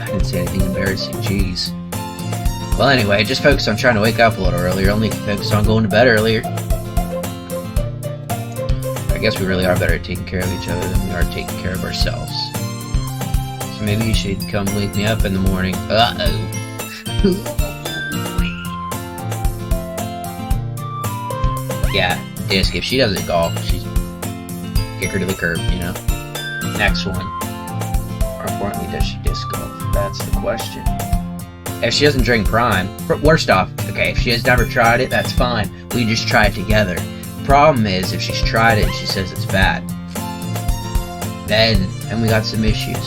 I didn't say anything embarrassing, jeez. Well anyway, just focus on trying to wake up a little earlier, only focus on going to bed earlier. I guess we really are better at taking care of each other than we are taking care of ourselves. So maybe you should come wake me up in the morning. Uh-oh. Yeah, disc. If she doesn't golf, she's kick her to the curb, you know? Next one. More importantly, does she disc golf? That's the question. If she doesn't drink Prime, worst off, okay, if she has never tried it, that's fine. We just try it together. The problem is, if she's tried it and she says it's bad, then we got some issues.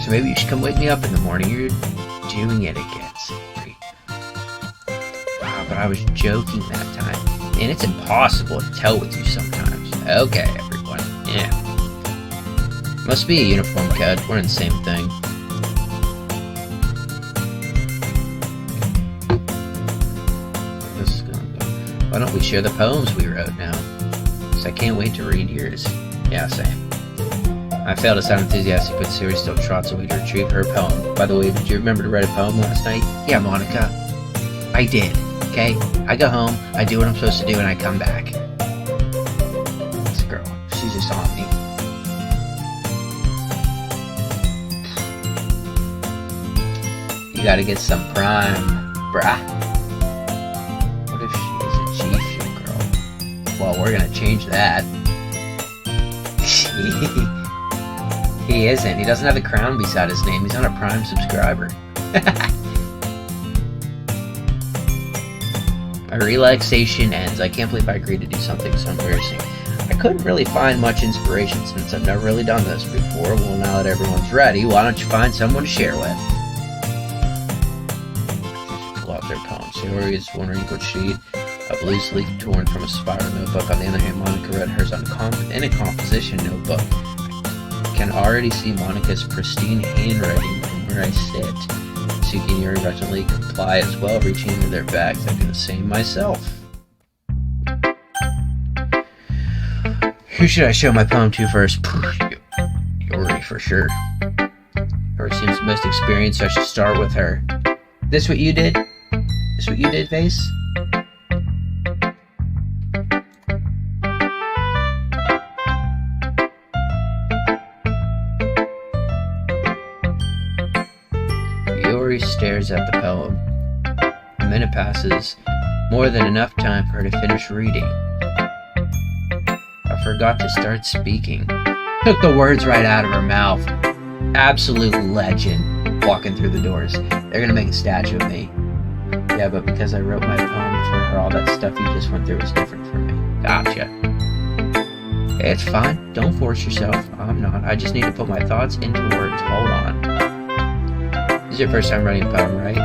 So maybe you should come wake me up in the morning. You're doing it again, Savory. Wow, but I was joking that time. And it's impossible to tell with you sometimes. Okay, everyone. Yeah. Must be a uniform code. We're in the same thing. This is gonna go. Why don't we share the poems we wrote now? Because I can't wait to read yours. Yeah, same. I failed to sound enthusiastic, but Siri still trots away to retrieve her poem. By the way, did you remember to write a poem last night? Yeah, Monica. I did. Okay? I go home, I do what I'm supposed to do, and I come back. This girl, she's just on me. You gotta get some Prime, brah. What if she's a G Fuel girl? Well, we're gonna change that. He isn't. He doesn't have the crown beside his name. He's not a Prime subscriber. My relaxation ends. I can't believe I agreed to do something so embarrassing. I couldn't really find much inspiration since I've never really done this before. Well, now that everyone's ready, why don't you find someone to share with? Just pull out their poem. Savory is wondering what sheet. A loose leaf torn from a spiral notebook. On the other hand, Monica read hers in a composition notebook. I can already see Monica's pristine handwriting from where I sit. Suki and Yuri reluctantly comply as well, reaching into their bags. I do the same myself. Who should I show my poem to first? Yuri, for sure. Yuri seems the most experienced, so I should start with her. This what you did? This what you did, Face? Yuri stares at the poem. A minute passes, more than enough time for her to finish reading. I forgot to start speaking. Took the words right out of her mouth. Absolute legend. Walking through the doors. They're gonna make a statue of me. Yeah, but because I wrote my poem for her, all that stuff you just went through was different for me. Gotcha. It's fine. Don't force yourself. I'm not. I just need to put my thoughts into words. Hold on. This is your first time writing a poem, right?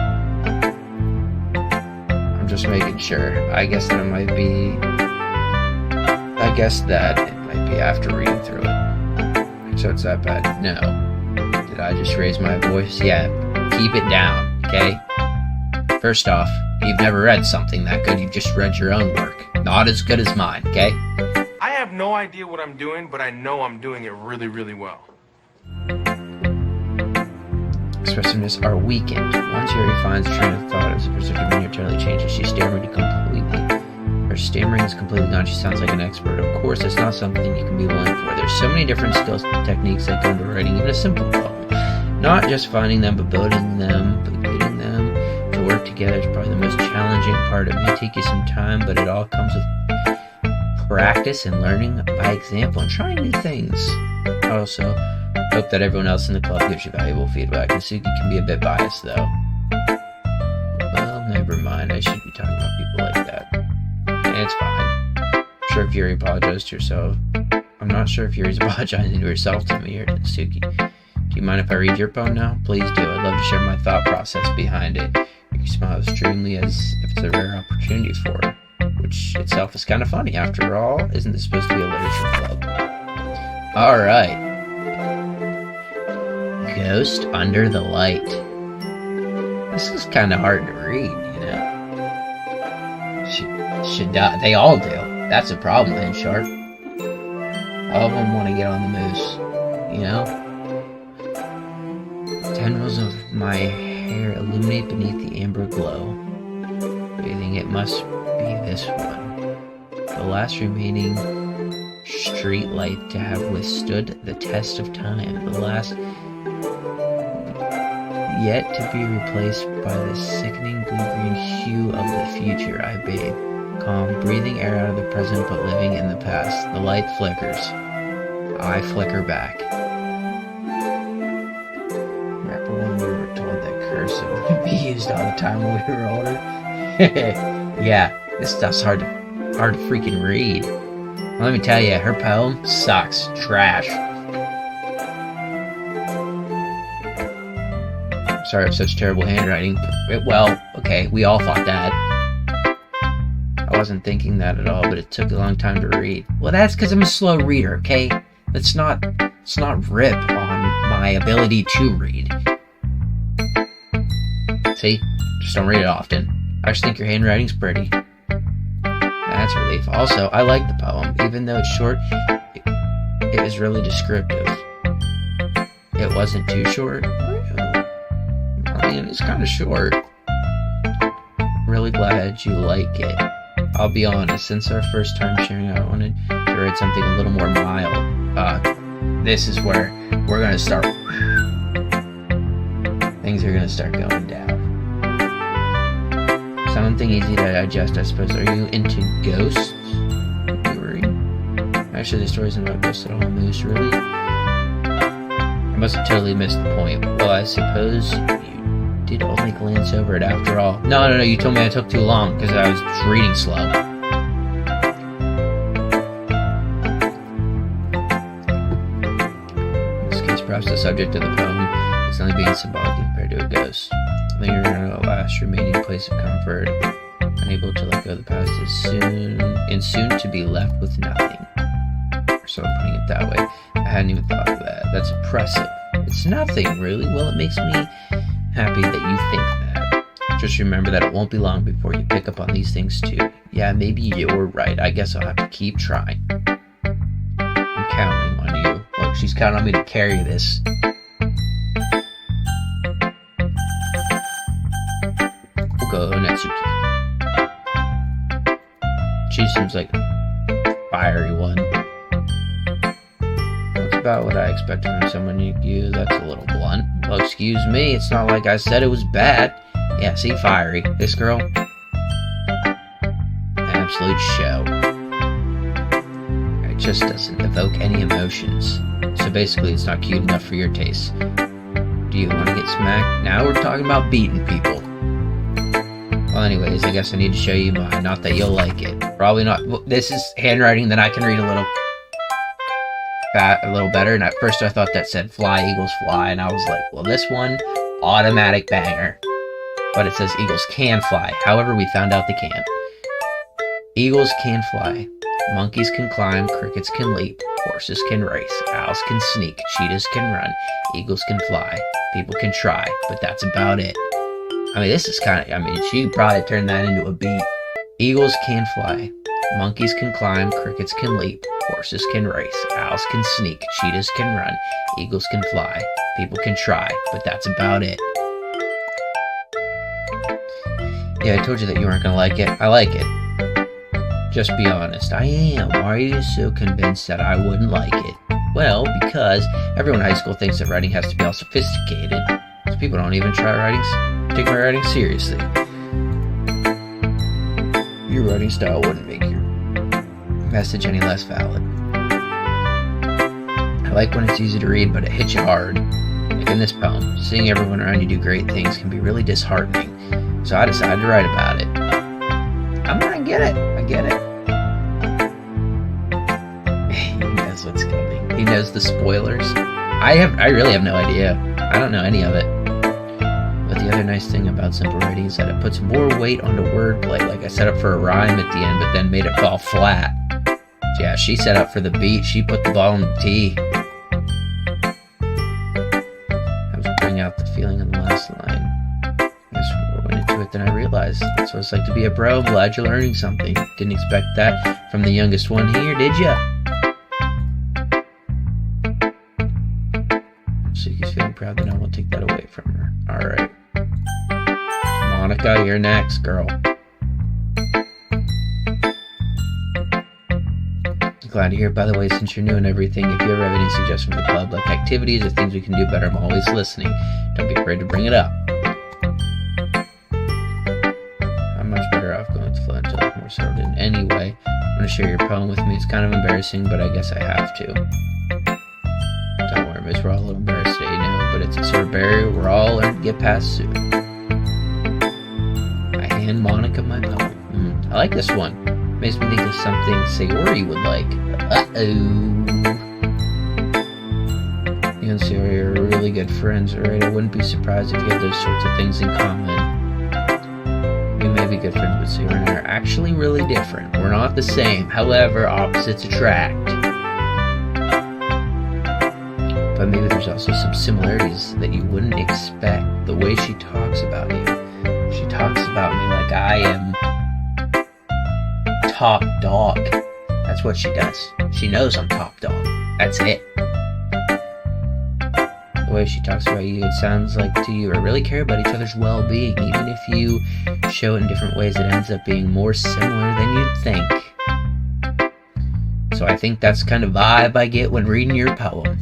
I'm just making sure. I guess that it might be after reading through it. So it's that bad. No. Did I just raise my voice? Yeah. Keep it down, okay? First off, you've never read something that good. You've just read your own work. Not as good as mine, okay? I have no idea what I'm doing, but I know I'm doing it really, really well. Expressiveness are weakened. Once Yuri finds a train of thought as a perspective momentarily changes, she's stammering completely. Her stammering is completely gone. She sounds like an expert. Of course, it's not something you can be blind for. There's so many different skills and techniques that go into writing even a simple poem. Not just finding them, but building them, but getting them to work together is probably the most challenging part. It may take you some time, but it all comes with practice and learning by example and trying new things. Also, hope that everyone else in the club gives you valuable feedback. And Suki can be a bit biased, though. Well, never mind. I shouldn't be talking about people like that. It's fine. I'm sure if Yuri apologized to herself. I'm not sure if Yuri's apologizing to herself to me or to Suki. Do you mind if I read your poem now? Please do. I'd love to share my thought process behind it. Yuri smiles dreamily as if it's a rare opportunity for her, which itself is kind of funny. After all, isn't this supposed to be a literature club? Alright. Ghost Under the Light. This is kind of hard to read, you know? Should die. They all do. That's a problem, then, Shark. All of them want to get on the moose, you know? Tendrils of my hair illuminate beneath the amber glow. Breathing, it must be this one. The last remaining street light to have withstood the test of time. The last yet to be replaced by the sickening blue-green hue of the future I bathe. Calm, breathing air out of the present but living in the past. The light flickers. I flicker back. Remember when we were told that cursive would be used all the time when we were older? Yeah, this stuff's hard to freaking read. Well, let me tell you, her poem sucks. Trash. Sorry I have such terrible handwriting. Well, okay, we all thought that. I wasn't thinking that at all, but it took a long time to read. Well, that's because I'm a slow reader, okay? Let's not rip on my ability to read. See? Just don't read it often. I just think your handwriting's pretty. That's a relief. Also, I like the poem. Even though it's short, it is really descriptive. It wasn't too short. I mean, it's kind of short. Really glad you like it. I'll be honest, since our first time sharing, I wanted to write something a little more mild. This is where we're gonna start. Things are gonna start going down. Something easy to digest, I suppose. Are you into ghosts? Yuri? Actually, the story isn't about ghosts at all, Moose. Really? I must have totally missed the point. Well, I suppose you did only glance over it after all. No, you told me I took too long because I was reading slow. In this case, perhaps the subject of the poem is only being symbolic compared to a ghost. Lingering on a last remaining place of comfort, unable to let go of the past soon to be left with nothing. So I'm putting it that way. I hadn't even thought of that. That's impressive. It's nothing, really. Well, it makes me happy that you think that. Just remember that it won't be long before you pick up on these things too. Yeah, maybe you're right. I guess I'll have to keep trying. I'm counting on you. Look, she's counting on me to carry this. We'll go Netsuki. She seems like a fiery one. That's about what I expected from someone like you. That's a little blunt. Well, excuse me, it's not like I said it was bad. Yeah, see, fiery. This girl? Absolute show. It just doesn't evoke any emotions. So basically, it's not cute enough for your taste. Do you want to get smacked? Now we're talking about beating people. Well, anyways, I guess I need to show you mine. Not that you'll like it. Probably not. This is handwriting that I can read a little better, and at first I thought that said fly eagles fly, and I was like, well, this one, automatic banger. But it says eagles can fly. However, we found out they can't. Eagles can fly. Monkeys can climb. Crickets can leap. Horses can race. Owls can sneak. Cheetahs can run. Eagles can fly. People can try, but that's about it. I mean, this is she probably turned that into a beat. Eagles can fly. Monkeys can climb. Crickets can leap. Horses can race. Owls can sneak. Cheetahs can run. Eagles can fly. People can try, but that's about it. Yeah, I told you that you weren't gonna like it. I like it. Just be honest. I am. Why are you so convinced that I wouldn't like it? Well, because everyone in high school thinks that writing has to be all sophisticated. So people don't even take my writing seriously. Your writing style wouldn't make your message any less valid. I like when it's easy to read, but it hits you hard. Like in this poem, seeing everyone around you do great things can be really disheartening. So I decided to write about it. I get it. He knows what's coming. He knows the spoilers. I really have no idea. I don't know any of it. But the other nice thing about simple writing is that it puts more weight onto wordplay. Like I set up for a rhyme at the end, but then made it fall flat. Yeah, she set up for the beat. She put the ball in the tee. I was bringing out the feeling in the last line. I guess when I went into it, then I realized that's what it's like to be a bro. I'm glad you're learning something. Didn't expect that from the youngest one here, did ya? Suki's feeling proud that I won't take that away from her. Alright. Monica, you're next, girl. Glad to hear it. By the way, since you're new and everything, if you ever have any suggestions from the club, like activities or things we can do better, I'm always listening. Don't be afraid to bring it up. I'm much better off going with the flow until I'm more settled in. Anyway, I'm going to share your poem with me. It's kind of embarrassing, but I guess I have to. Don't worry, miss, we're all a little embarrassed today, you know, but it's a sort of barrier we're all learning to get past soon. I hand Monica my poem. I like this one. Makes me think of something Sayori would like. You and Sayori are really good friends, alright? I wouldn't be surprised if you had those sorts of things in common. We may be good friends, but Sayori and I are actually really different. We're not the same. However, opposites attract. But maybe there's also some similarities that you wouldn't expect. The way she talks about you. She talks about me like I am top dog. That's what she does. She knows I'm top dog. That's it. The way she talks about you, it sounds like to you or really care about each other's well-being. Even if you show it in different ways, it ends up being more similar than you'd think. So I think that's the kind of vibe I get when reading your poem.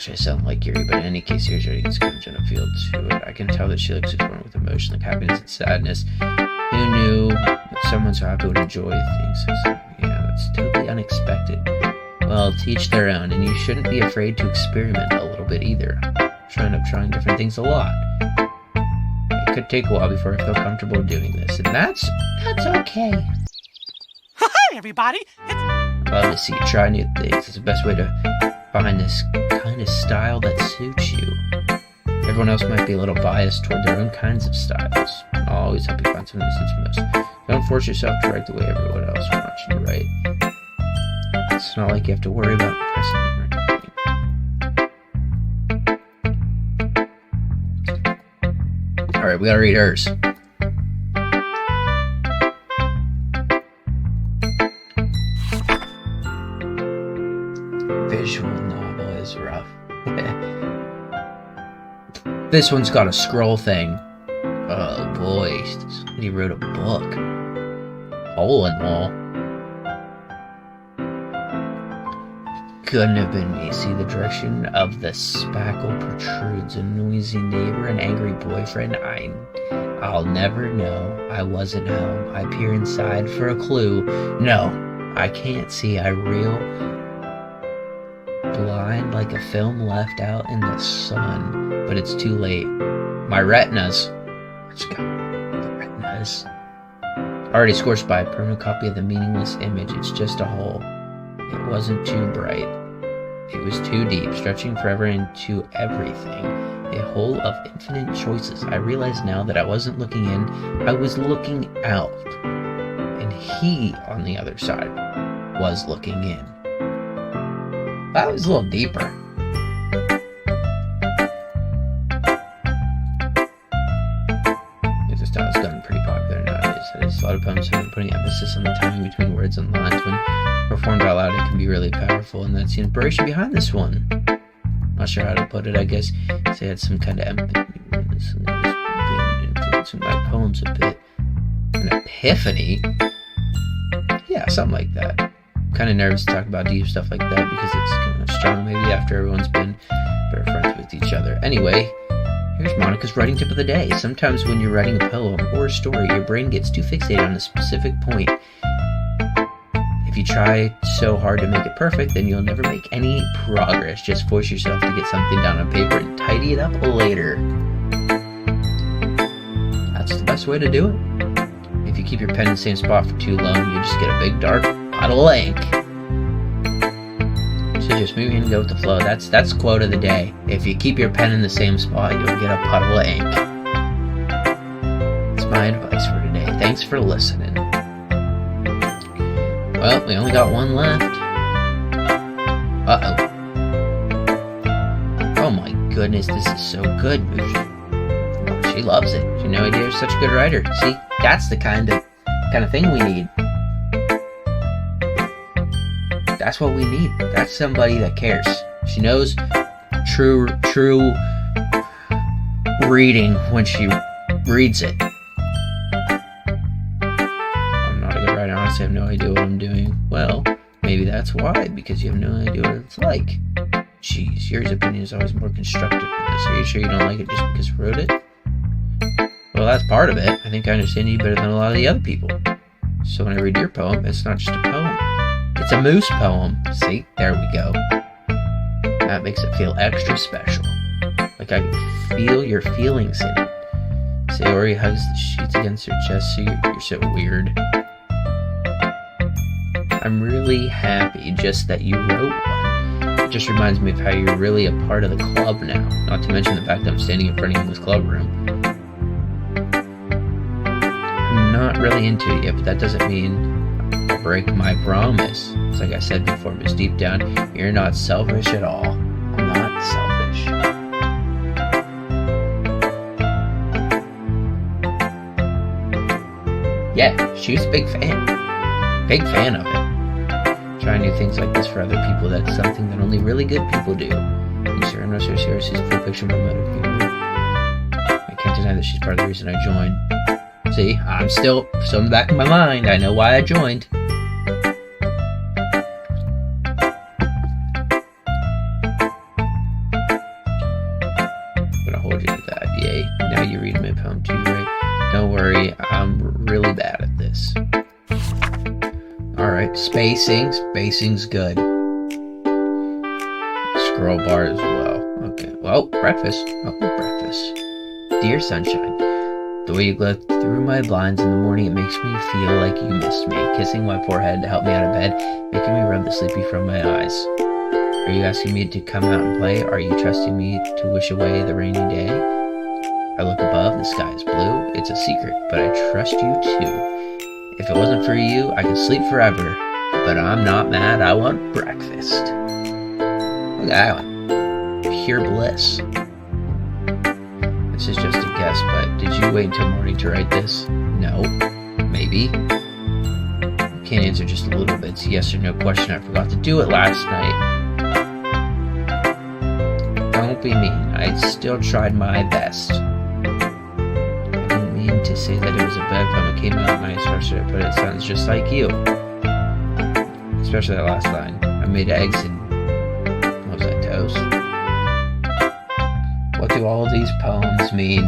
I sound like Yuri, but in any case, here's ready to kind of feel to it. I can tell that she looks torn with emotion, like happiness and sadness. Who knew that someone so happy would enjoy things? Yeah, that's totally unexpected. Well, to each their own, and you shouldn't be afraid to experiment a little bit either. Trying different things a lot. It could take a while before I feel comfortable doing this, and that's okay. Hi, everybody! I love to see you try new things. It's the best way to find this kind of style that suits you. Everyone else might be a little biased toward their own kinds of styles. I'll always help you find something that suits most. Don't force yourself to write the way everyone else wants you to write. It's not like you have to worry about impressing them or anything. Alright, we gotta read hers. Visual novel is rough. This one's got a scroll thing. Oh boy, he wrote a book. Hole in wall. Couldn't have been me. See the direction of the spackle protrudes. A noisy neighbor, an angry boyfriend. I'll never know. I wasn't home. I peer inside for a clue. No, I can't see. I reel blind like a film left out in the sun, but it's too late. My retinas. Let's go. The retinas. Already scorched by a permanent copy of the meaningless image. It's just a hole. It wasn't too bright. It was too deep, stretching forever into everything. A hole of infinite choices. I realize now that I wasn't looking in, I was looking out. And he, on the other side, was looking in. That was a little deeper. This style has gotten pretty popular nowadays. A lot of poems have been putting emphasis on the timing between words and lines. When performed out loud, it can be really powerful, and that's the inspiration behind this one. Not sure how to put it. I guess say it had some kind of empathy. This has been influencing my poems a bit. An epiphany? Yeah, something like that. I'm kind of nervous to talk about deep stuff like that because it's kind of strong maybe after everyone's been better friends with each other. Anyway, here's Monica's writing tip of the day. Sometimes when you're writing a poem or a story, your brain gets too fixated on a specific point. If you try so hard to make it perfect, then you'll never make any progress. Just force yourself to get something down on paper and tidy it up later. That's the best way to do it. If you keep your pen in the same spot for too long, you just get a big dark puddle of ink. So just move in and go with the flow. That's quote of the day. If you keep your pen in the same spot, you'll get a puddle of ink. That's my advice for today. Thanks for listening. Well, we only got one left. Uh-oh. Oh my goodness, this is so good, Moose. Oh, she loves it. She had no idea you're such a good writer. See, that's the kind of thing we need. That's what we need. That's somebody that cares. She knows true reading when she reads it. I'm not a good writer. Honestly, I have no idea what I'm doing. Well, maybe that's why, because you have no idea what it's like. Jeez, your opinion is always more constructive than this. Are you sure you don't like it just because you wrote it? Well, that's part of it. I think I understand you better than a lot of the other people. So when I read your poem, it's not just a poem. It's a moose poem. See? There we go. That makes it feel extra special. Like I can feel your feelings in it. Sayori hugs the sheets against her chest, so you're so weird. I'm really happy just that you wrote one. It just reminds me of how you're really a part of the club now. Not to mention the fact that I'm standing in front of you in this club room. I'm not really into it yet, but that doesn't mean I'll break my promise. It's like I said before, Miss, deep down, you're not selfish at all. I'm not selfish. Yeah, she was a big fan. Big fan of it. Trying new things like this for other people, that's something that only really good people do. You sure I'm not so serious, she's a full picture of my motive. I can't deny that she's part of the reason I joined. See, I'm still in the back of my mind. I know why I joined. I'm gonna hold you to that. Yay. Now you read my poem too, right? Don't worry, I'm really bad at this. Alright, spacing. Spacing's good. Scroll bar as well. Okay. Well, breakfast. Oh, breakfast. Dear Sunshine. The way you glow through my blinds in the morning, it makes me feel like you missed me. Kissing my forehead to help me out of bed, making me rub the sleepy from my eyes. Are you asking me to come out and play? Are you trusting me to wish away the rainy day? I look above, the sky is blue. It's a secret, but I trust you too. If it wasn't for you, I could sleep forever. But I'm not mad, I want breakfast. Look at that one. Pure bliss. This is just a guess, but did you wait until morning to write this? No. Maybe. I can't answer just a little bit. It's a yes or no question. I forgot to do it last night. Don't be mean. I still tried my best. I didn't mean to say that it was a bad poem. It came out nice, but it sounds just like you. Especially that last line. I made eggs and... what was that, toast? What do all of these poems mean?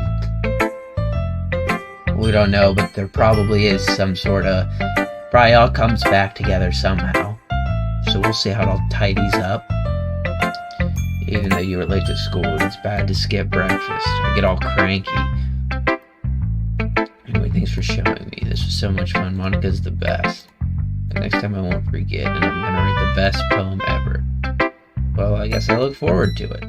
We don't know, but there probably is some sort of... probably all comes back together somehow. So we'll see how it all tidies up. Even though you were late to school, it's bad to skip breakfast. I get all cranky. Anyway, thanks for showing me. This was so much fun. Monica's the best. The next time I won't forget, and I'm gonna write the best poem ever. Well, I guess I look forward to it.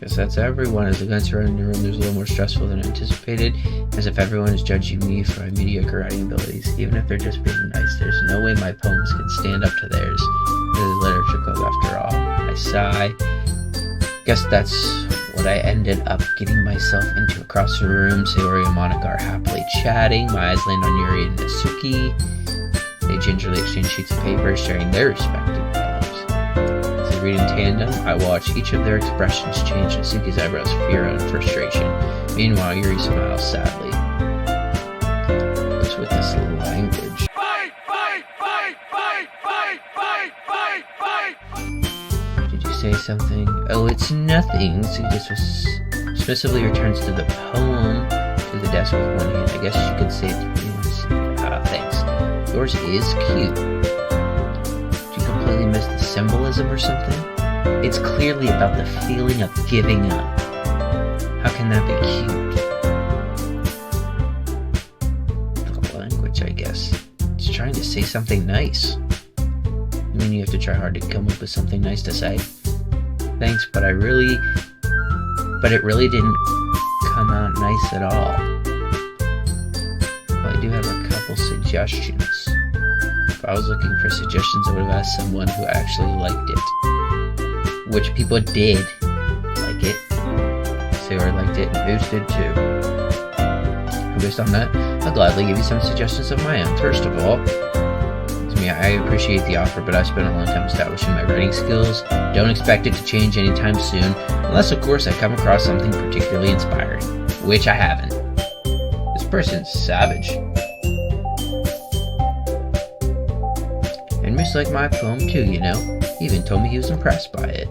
Guess that's everyone. As events around the room, there's a little more stressful than anticipated, as if everyone is judging me for my mediocre writing abilities. Even if they're just being nice, there's no way my poems can stand up to theirs. This is literature club after all. I sigh. Guess that's what I ended up getting myself into. Across the room, Sayori and Monica are happily chatting. My eyes land on Yuri and Natsuki. They gingerly exchange sheets of paper, sharing their respective poems. As they read in tandem, I watch each of their expressions change. Natsuki's eyebrows fear and frustration. Meanwhile, Yuri smiles sadly. What's with this language? Fight! Fight! Fight! Fight! Fight! Fight! Fight! Fight! Did you say something? Oh, it's nothing. So this was submissively returns to the poem to the desk with one hand. I guess you could say it. Thanks. Yours is cute. Did you completely miss the symbolism or something? It's clearly about the feeling of giving up. How can that be cute? The language, I guess. It's trying to say something nice. I mean, you have to try hard to come up with something nice to say. Thanks, but it really didn't come out nice at all. Well, I do have a couple suggestions. If I was looking for suggestions, I would have asked someone who actually liked it. Which people did like it. Sarah liked it, and Moose did too. And based on that, I'll gladly give you some suggestions of my own. First of all, I appreciate the offer, but I've spent a long time establishing my writing skills. Don't expect it to change anytime soon, unless of course I come across something particularly inspiring, which I haven't. This person's savage. And Moose liked my poem too, you know. He even told me he was impressed by it.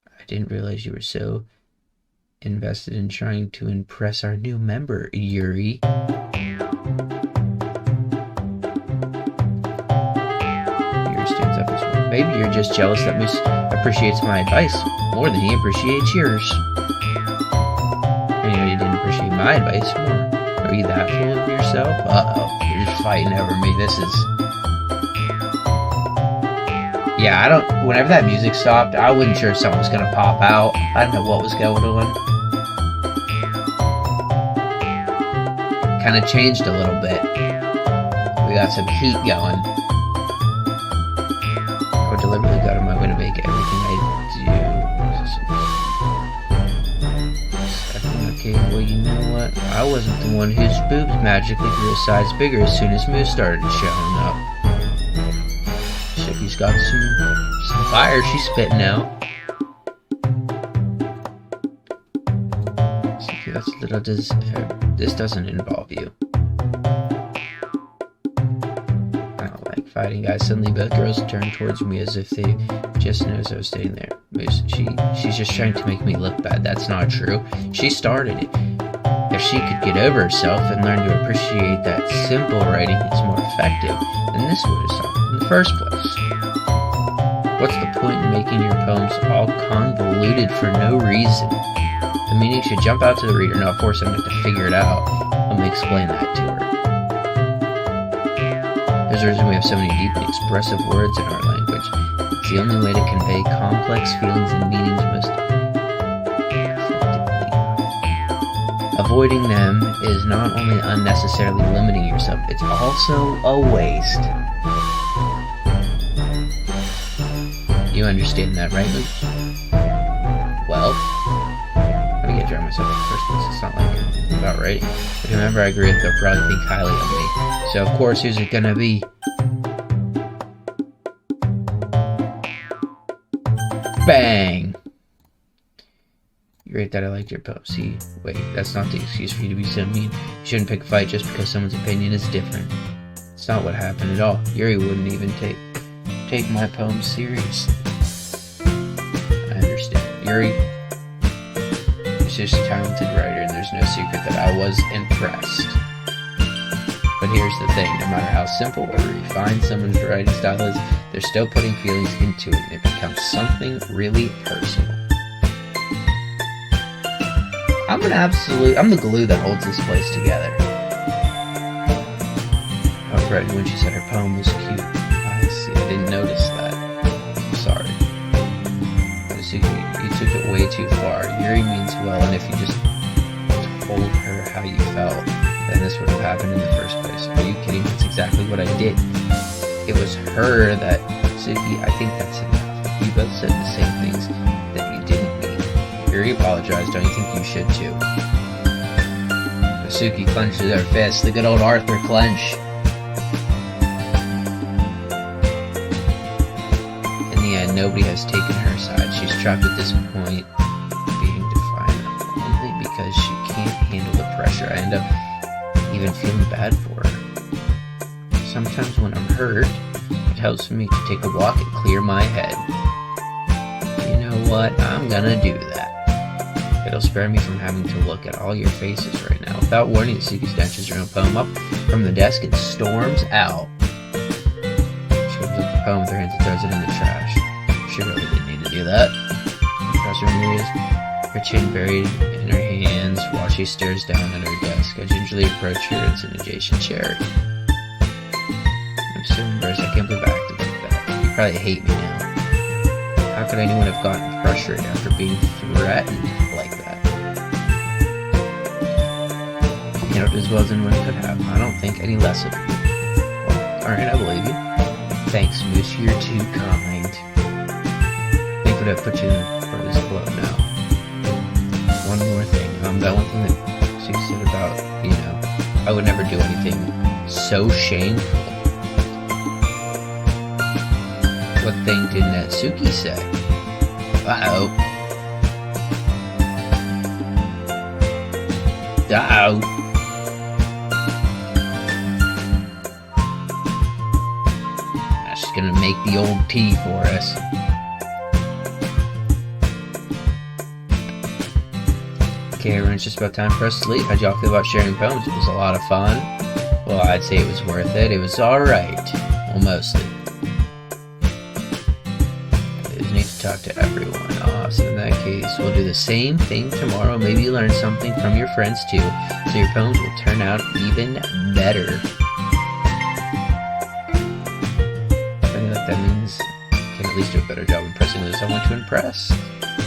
I didn't realize you were so invested in trying to impress our new member, Yuri. Maybe you're just jealous that Moose appreciates my advice more than he appreciates yours. And you know, you didn't appreciate my advice more. Are you that full of yourself? Uh-oh, you're just fighting over me. This is... Yeah, whenever that music stopped, I wasn't sure if something was gonna pop out. I didn't know what was going on. Kinda changed a little bit. We got some heat going. I deliberately go out of my way to make everything I do. Okay, well, you know what? I wasn't the one whose boobs magically grew a size bigger as soon as Moose started showing up. Shicky's got some fire she's spitting out. Shicky, that's a little this doesn't involve you. Fighting guys. Suddenly both girls turned towards me as if they just noticed I was staying there. Moose, she's just trying to make me look bad. That's not true. She started it. If she could get over herself and learn to appreciate that simple writing is more effective, then this would have stopped in the first place. What's the point in making your poems all convoluted for no reason? The meaning should jump out to the reader, not force them to figure it out. Let me explain that to her. There's a reason we have so many deep and expressive words in our language. It's the only way to convey complex feelings and meanings most effectively. Avoiding them is not only unnecessarily limiting yourself, it's also a waste. You understand that, right, Moose? Well, let me get dry myself in the first place. It's not like it's about right. But whomever I agree with, they'll probably think highly of me. So, of course, who's it gonna be? Bang! You're right that I liked your poem. See, wait, that's not the excuse for you to be so mean. You shouldn't pick a fight just because someone's opinion is different. It's not what happened at all. Yuri wouldn't even take my poem seriously. I understand. Yuri is just a talented writer, and there's no secret that I was impressed. But here's the thing, no matter how simple or refined someone's writing style is, they're still putting feelings into it, and it becomes something really personal. I'm the glue that holds this place together. I was right when she said her poem was cute. I see, I didn't notice that. I'm sorry. You took it way too far. Yuri means well, and if you just told her how you felt, then this would have happened in the first place. Are you kidding? That's exactly what I did. It was her that... Suki, I think that's enough. You both said the same things that you didn't mean. Yuri apologized, don't you think you should too? Suki clenches her fist, the good old Arthur clench. In the end, nobody has taken her side. She's trapped at this point, being defiant only because she can't handle the pressure. I end up even feeling bad for her. Sometimes when I'm hurt, it helps me to take a walk and clear my head. You know what? I'm gonna do that. It'll spare me from having to look at all your faces right now. Without warning, Suki snatches her own poem up from the desk and storms out. She opens up the poem with her hands and throws it in the trash. She really didn't need to do that. Across her knees, her chin buried in her hands while she stares down at her desk. I gingerly approach her and sit in an adjacent chair. I'm so embarrassed. I can't believe I acted like that. You probably hate me now. How could anyone have gotten frustrated after being threatened like that? You handled it as well as anyone could have. I don't think any less of you. Well, alright, I believe you. Thanks, Moose. You're too kind. I think would have put you in for this club now. One more thing. That one thing that she said about, I would never do anything so shameful. What thing did Natsuki say? Uh-oh. Uh-oh. She's gonna make the old tea for us. Okay, everyone, it's just about time for us to leave. How'd y'all feel about sharing poems? It was a lot of fun. Well, I'd say it was worth it. It was alright. Well, mostly. Talk to everyone. Awesome. In that case, we'll do the same thing tomorrow. Maybe you learn something from your friends too, so your poems will turn out even better. I think that means I can at least do a better job impressing those I want to impress.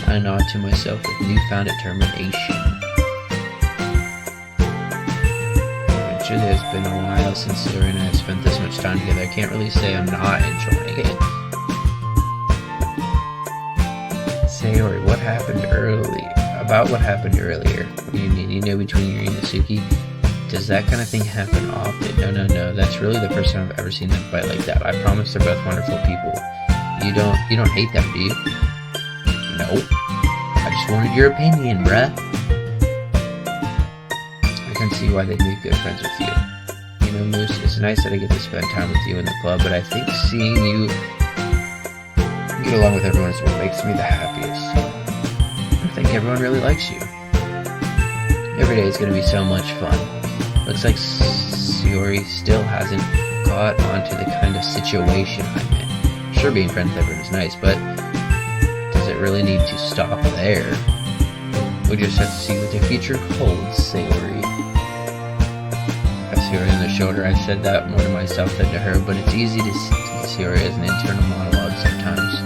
I nod to myself with newfound determination. It has been a while since Sarah and I have spent this much time together. I can't really say I'm not enjoying it. Sayori, what happened earlier? About what happened earlier? What do you mean? Between you and Natsuki? Does that kind of thing happen often? No. That's really the first time I've ever seen them fight like that. I promise they're both wonderful people. You don't hate them, do you? No. I just wanted your opinion, bruh. I can see why they'd be good friends with you. Moose, it's nice that I get to spend time with you in the club, but I think seeing you get along with everyone is what makes me the happiest. I think everyone really likes you. Every day is going to be so much fun. Looks like Sayori still hasn't caught on to the kind of situation I'm in. Sure, being friends with everyone is nice, but does it really need to stop there? We just have to see what the future holds, Sayori. I see Sayori on the shoulder. I said that more to myself than to her, but it's easy to see Sayori as an internal monologue sometimes.